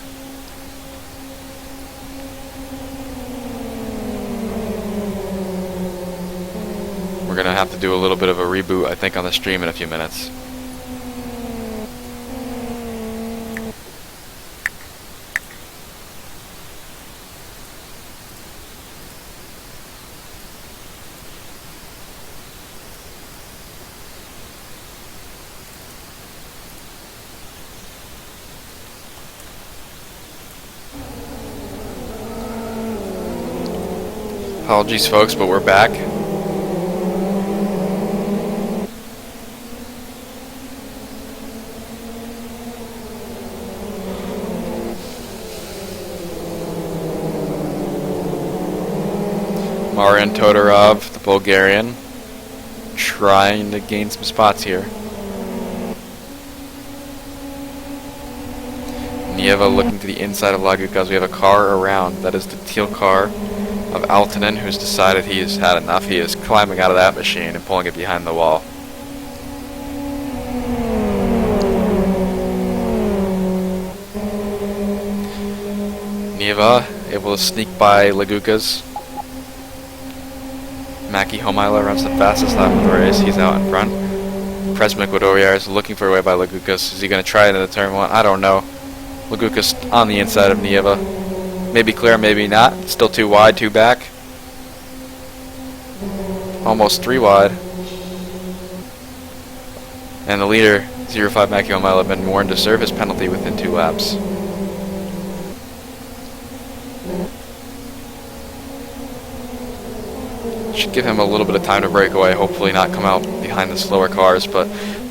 We're going to have to do a little bit of a reboot, I think, on the stream in a few minutes. Apologies, folks, but we're back. Marian Todorov, the Bulgarian, trying to gain some spots here. Nieva looking to the inside of Lagukas. We have a car around. That is the teal car of Altonen, who's decided he has had enough. He is climbing out of that machine and pulling it behind the wall. Nieva able to sneak by Lagukas. Maki Homila runs the fastest lap of the race. He's out in front. Presma Ecuadoriar is looking for a way by Lagukas. Is he going to try it into turn 1? I don't know. Lagukas on the inside of Nieva. Maybe clear, maybe not. Still 2 wide, 2 back. Almost 3 wide. And the leader, 05 Maki Homila, have been warned to serve his penalty within 2 laps. Should give him a little bit of time to break away, hopefully not come out behind the slower cars, but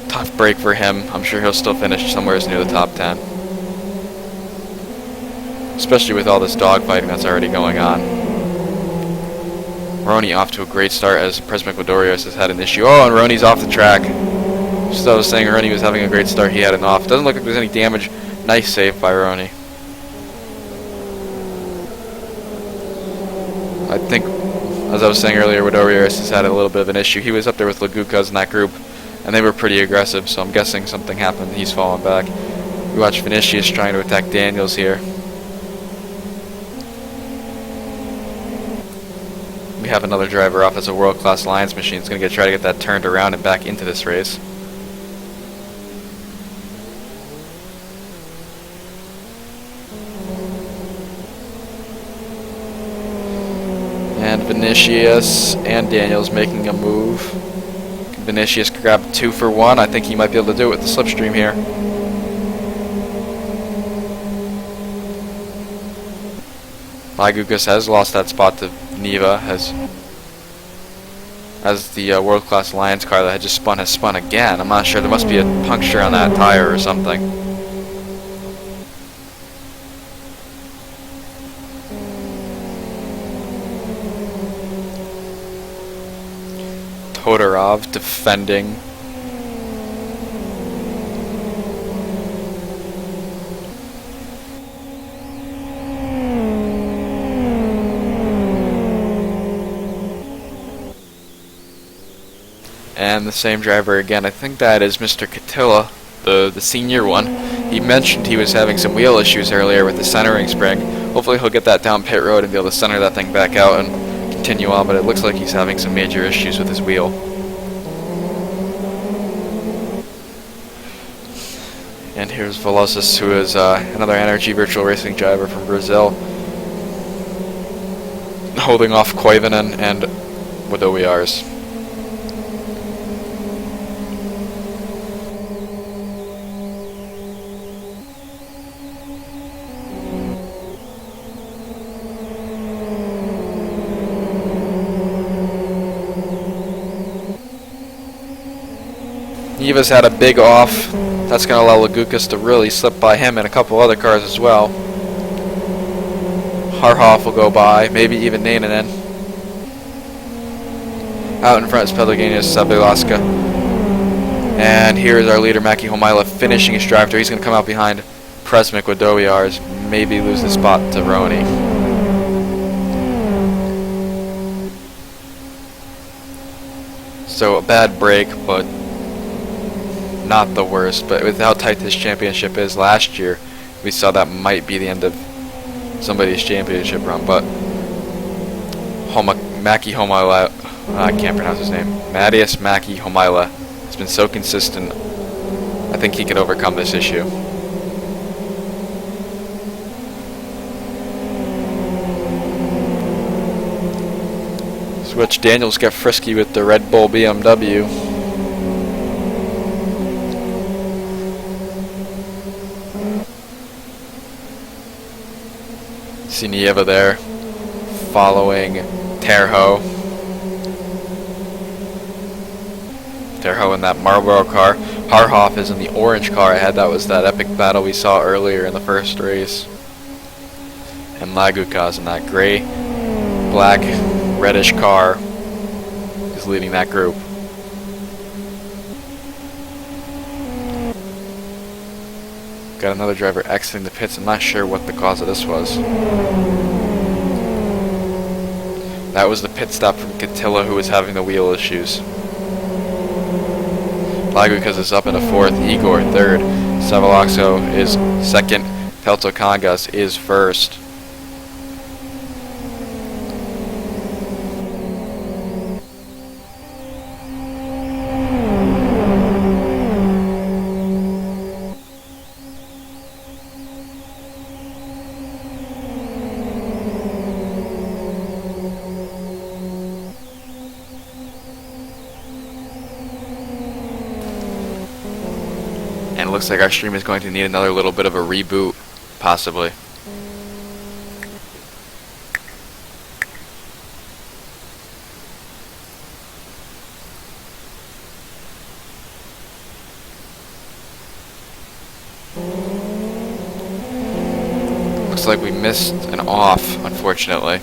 tough break for him. I'm sure he'll still finish somewhere near the top 10. Especially with all this dogfighting that's already going on. Roni off to a great start as Presma Ecuadoriar has had an issue. Oh, and Roni's off the track. Just as I was saying, Roni was having a great start. He had an off. Doesn't look like there's any damage. Nice save by Roni. I think As I was saying earlier, Widorius has had a little bit of an issue. He was up there with Lagukas in that group, and they were pretty aggressive, so I'm guessing something happened. He's fallen back. We watch Vinicius trying to attack Daniels here. We have another driver off as a world-class Lions machine. It's going to try to get that turned around and back into this race. And Vinicius and Daniels making a move. Vinicius grabbed 2 for 1. I think he might be able to do it with the slipstream here. Lagukas has lost that spot to Neva as the world-class Lions car that had just spun has spun again. I'm not sure. There must be a puncture on that tire or something. Todorov defending. And the same driver again. I think that is Mr. Catilla, the senior one. He mentioned he was having some wheel issues earlier with the centering spring. Hopefully he'll get that down pit road and be able to center that thing back out and continue on, but it looks like he's having some major issues with his wheel. And here's Velocis, who is another Energy Virtual Racing driver from Brazil, holding off Koivunen and Widorius. Neva's had a big off. That's going to allow Lagukas to really slip by him and a couple other cars as well. Harhoff will go by, maybe even Nainanen. Out in front is Pellegrinius Sabilaska. And here's our leader, Maki Homaila, finishing his drive through. He's going to come out behind Presmic with Dowiars, maybe lose the spot to Roni. So a bad break, but not the worst. But with how tight this championship is, last year we saw that might be the end of somebody's championship run. But Maki Homaila, I can't pronounce his name, Mattias Maki Homaila, has been so consistent. I think he can overcome this issue. Switch Daniels got frisky with the Red Bull BMW. See Nieva there, following Terho. Terho in that Marlboro car. Harhoff is in the orange car ahead. That was that epic battle we saw earlier in the first race. And Lagukas in that gray, black, reddish car is leading that group. Got another driver exiting the pits. I'm not sure what the cause of this was. That was the pit stop from Catilla, who was having the wheel issues. Lagukas is up in a 4th, Igor 3rd, Savalaxo is 2nd, Pelto Kangas is 1st. And it looks like our stream is going to need another little bit of a reboot, possibly. Looks like we missed an off, unfortunately.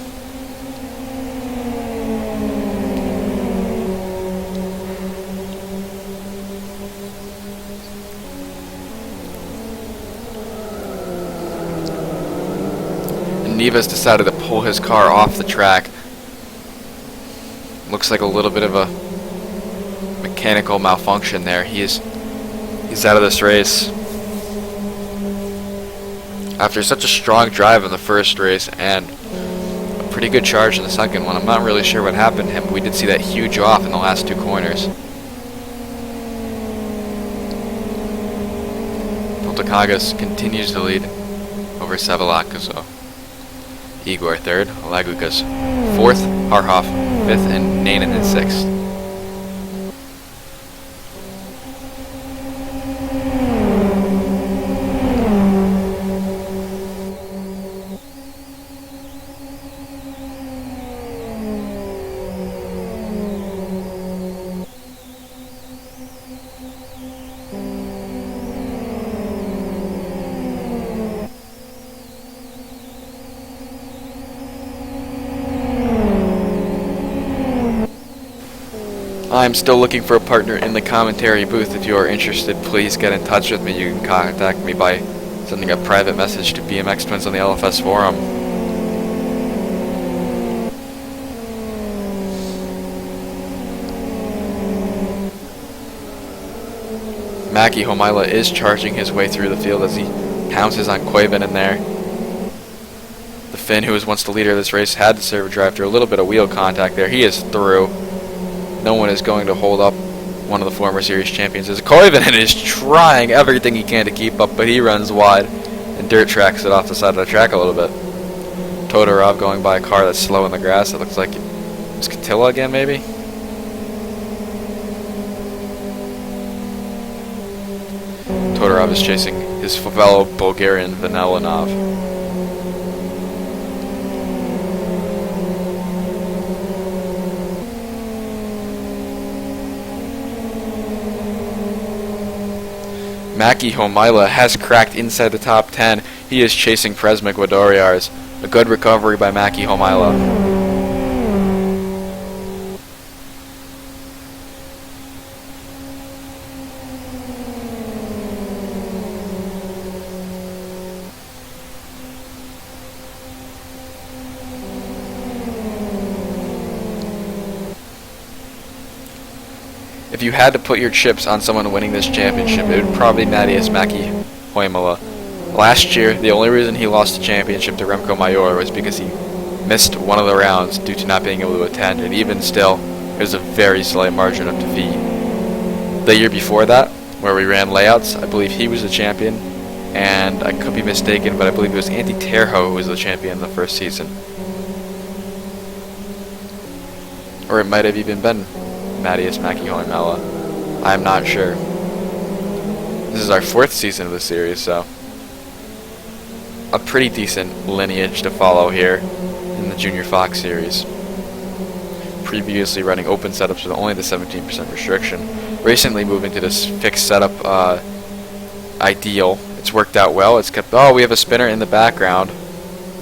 Neva's decided to pull his car off the track. Looks like a little bit of a mechanical malfunction there. He's out of this race. After such a strong drive in the first race and a pretty good charge in the second one, I'm not really sure what happened to him. We did see that huge off in the last 2 corners. Poltakagas continues to lead over Savalakos. So Igor 3rd, Lagukas 4th, Harhoff 5th, and Nainen in 6th. I'm still looking for a partner in the commentary booth. If you are interested, please get in touch with me. You can contact me by sending a private message to BMX Twins on the LFS forum. Maki Homaila is charging his way through the field as he pounces on Koiven in there. The Finn, who was once the leader of this race, had to serve a drive through a little bit of wheel contact there. He is through. No one is going to hold up one of the former series champions. As Koivunen is trying everything he can to keep up, but he runs wide and dirt tracks it off the side of the track a little bit. Todorov going by a car that's slow in the grass. It looks like it's Katila again, maybe? Todorov is chasing his fellow Bulgarian Vanelinov. Maki Homaila has cracked inside the top 10. He is chasing Presma Guadoriars. A good recovery by Maki Homaila. If you had to put your chips on someone winning this championship, it would probably be Matias Maki Hoimala. Last year, the only reason he lost the championship to Remco Major was because he missed one of the rounds due to not being able to attend, and even still, it was a very slight margin of defeat. The year before that, where we ran layouts, I believe he was the champion, and I could be mistaken, but I believe it was Antti Terho who was the champion in the first season. Or it might have even been Matias Maki Hoimala. I'm not sure. This is our 4th season of the series, so a pretty decent lineage to follow here in the Junior Fox series. Previously running open setups with only the 17% restriction. Recently moving to this fixed setup ideal. It's worked out well. It's kept. Oh, we have a spinner in the background.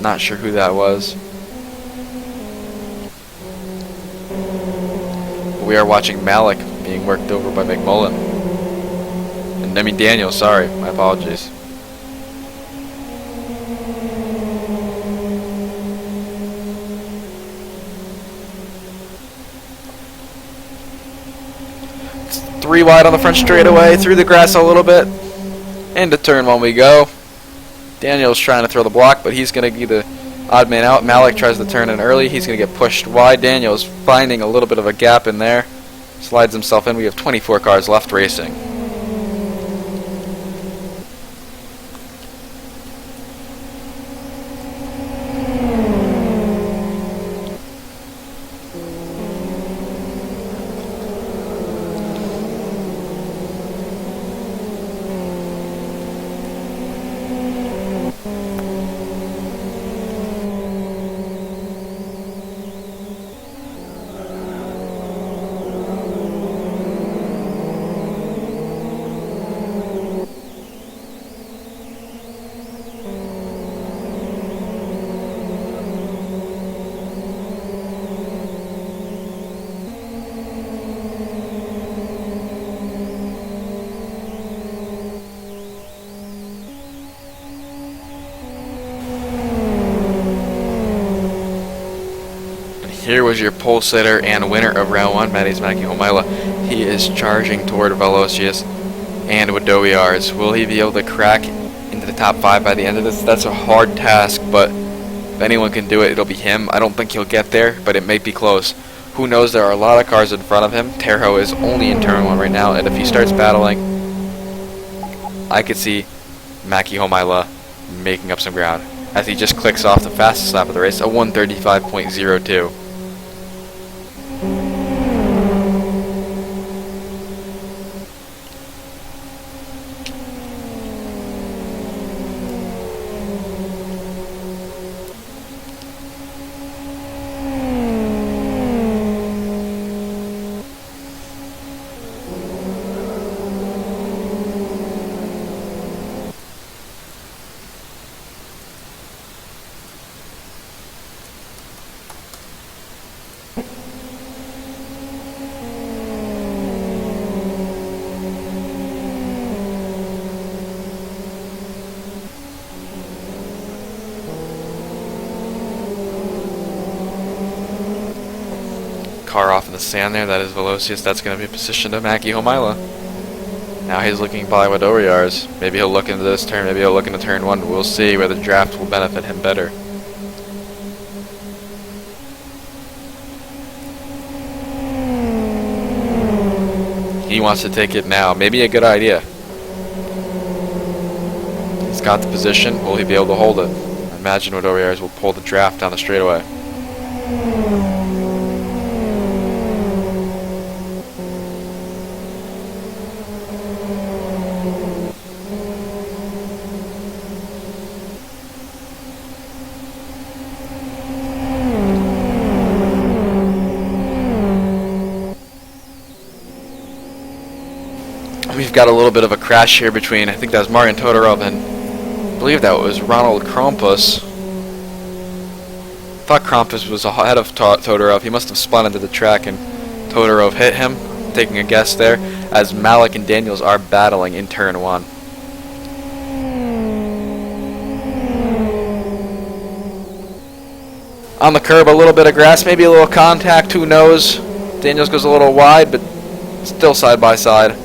Not sure who that was. We are watching Malik being worked over by McMullen. Daniel, sorry. My apologies. It's 3 wide on the front straightaway, through the grass a little bit. Into turn 1 we go. Daniel's trying to throw the block, but he's going to be the odd man out. Malik tries to turn in early. He's going to get pushed wide. Daniel's finding a little bit of a gap in there. Slides himself in. We have 24 cars left racing. Here was your pole sitter and winner of round 1, Matti Homaila. He is charging toward Velocious and Wadowiars. Will he be able to crack into the top 5 by the end of this? That's a hard task, but if anyone can do it, it'll be him. I don't think he'll get there, but it may be close. Who knows? There are a lot of cars in front of him. Terho is only in turn 1 right now, and if he starts battling, I could see Matti Homaila making up some ground as he just clicks off the fastest lap of the race, a 1:35.02. Car off in the sand there, that is Velocious. That's going to be positioned to Matti Homaila. Now he's looking by Wadowiars. Maybe he'll look into this turn, maybe he'll look into turn 1. We'll see whether the draft will benefit him better. He wants to take it now. Maybe a good idea. He's got the position. Will he be able to hold it? I imagine Wadowiars will pull the draft down the straightaway. We've got a little bit of a crash here between, I think that was Marian Todorov and I believe that was Ronald Krampus. I thought Krampus was ahead of Todorov. He must have spun into the track and Todorov hit him, taking a guess there, as Malik and Daniels are battling in turn 1. On the curb, a little bit of grass, maybe a little contact, who knows. Daniels goes a little wide, but still side by side.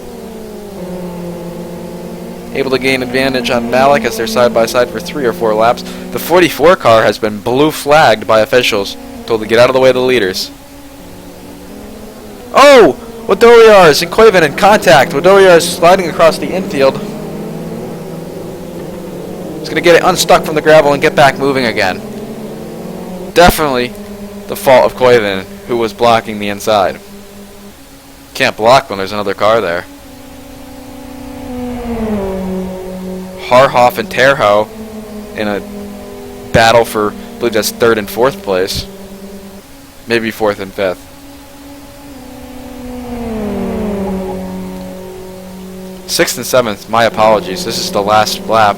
Able to gain advantage on Malik as they're side by side for 3 or 4 laps. The 44 car has been blue flagged by officials, told to get out of the way of the leaders. Oh! Wadowiars and Koivunen in contact. Wadowiars sliding across the infield. He's going to get it unstuck from the gravel and get back moving again. Definitely the fault of Koivunen, who was blocking the inside. Can't block when there's another car there. Harhoff and Terho in a battle for, I believe that's 3rd and 4th place. Maybe 4th and 5th. Sixth and 7th, my apologies. This is the last lap.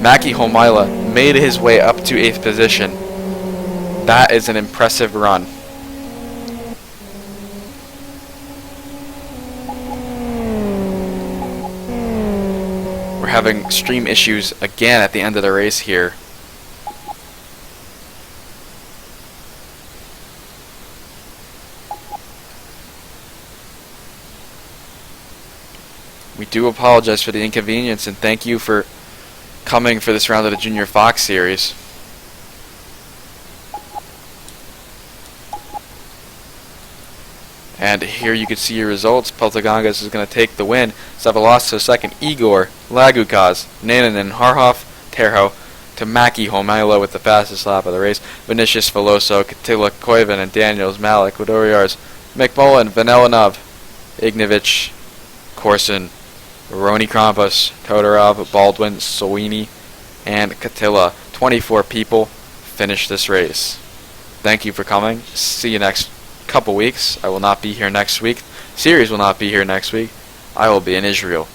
Matti Homaila made his way up to 8th position. That is an impressive run. Having extreme issues again at the end of the race here. We do apologize for the inconvenience and thank you for coming for this round of the Junior Fox Series. And here you can see your results. Peltagongas is going to take the win. Zavalasto second. Igor, Lagukaz, Nananen, Harhoff, Terho, to Matti Homaila with the fastest lap of the race. Vinicius, Veloso, Katila, Koivunen, and Daniels, Malik, Wadowiars, McMullen, Vanelinov, Ignovich, Corson, Roni Krampus, Todorov, Baldwin, Sowini, and Katila. 24 people finish this race. Thank you for coming. See you next couple weeks. I will not be here next week. Series will not be here next week. I will be in Israel.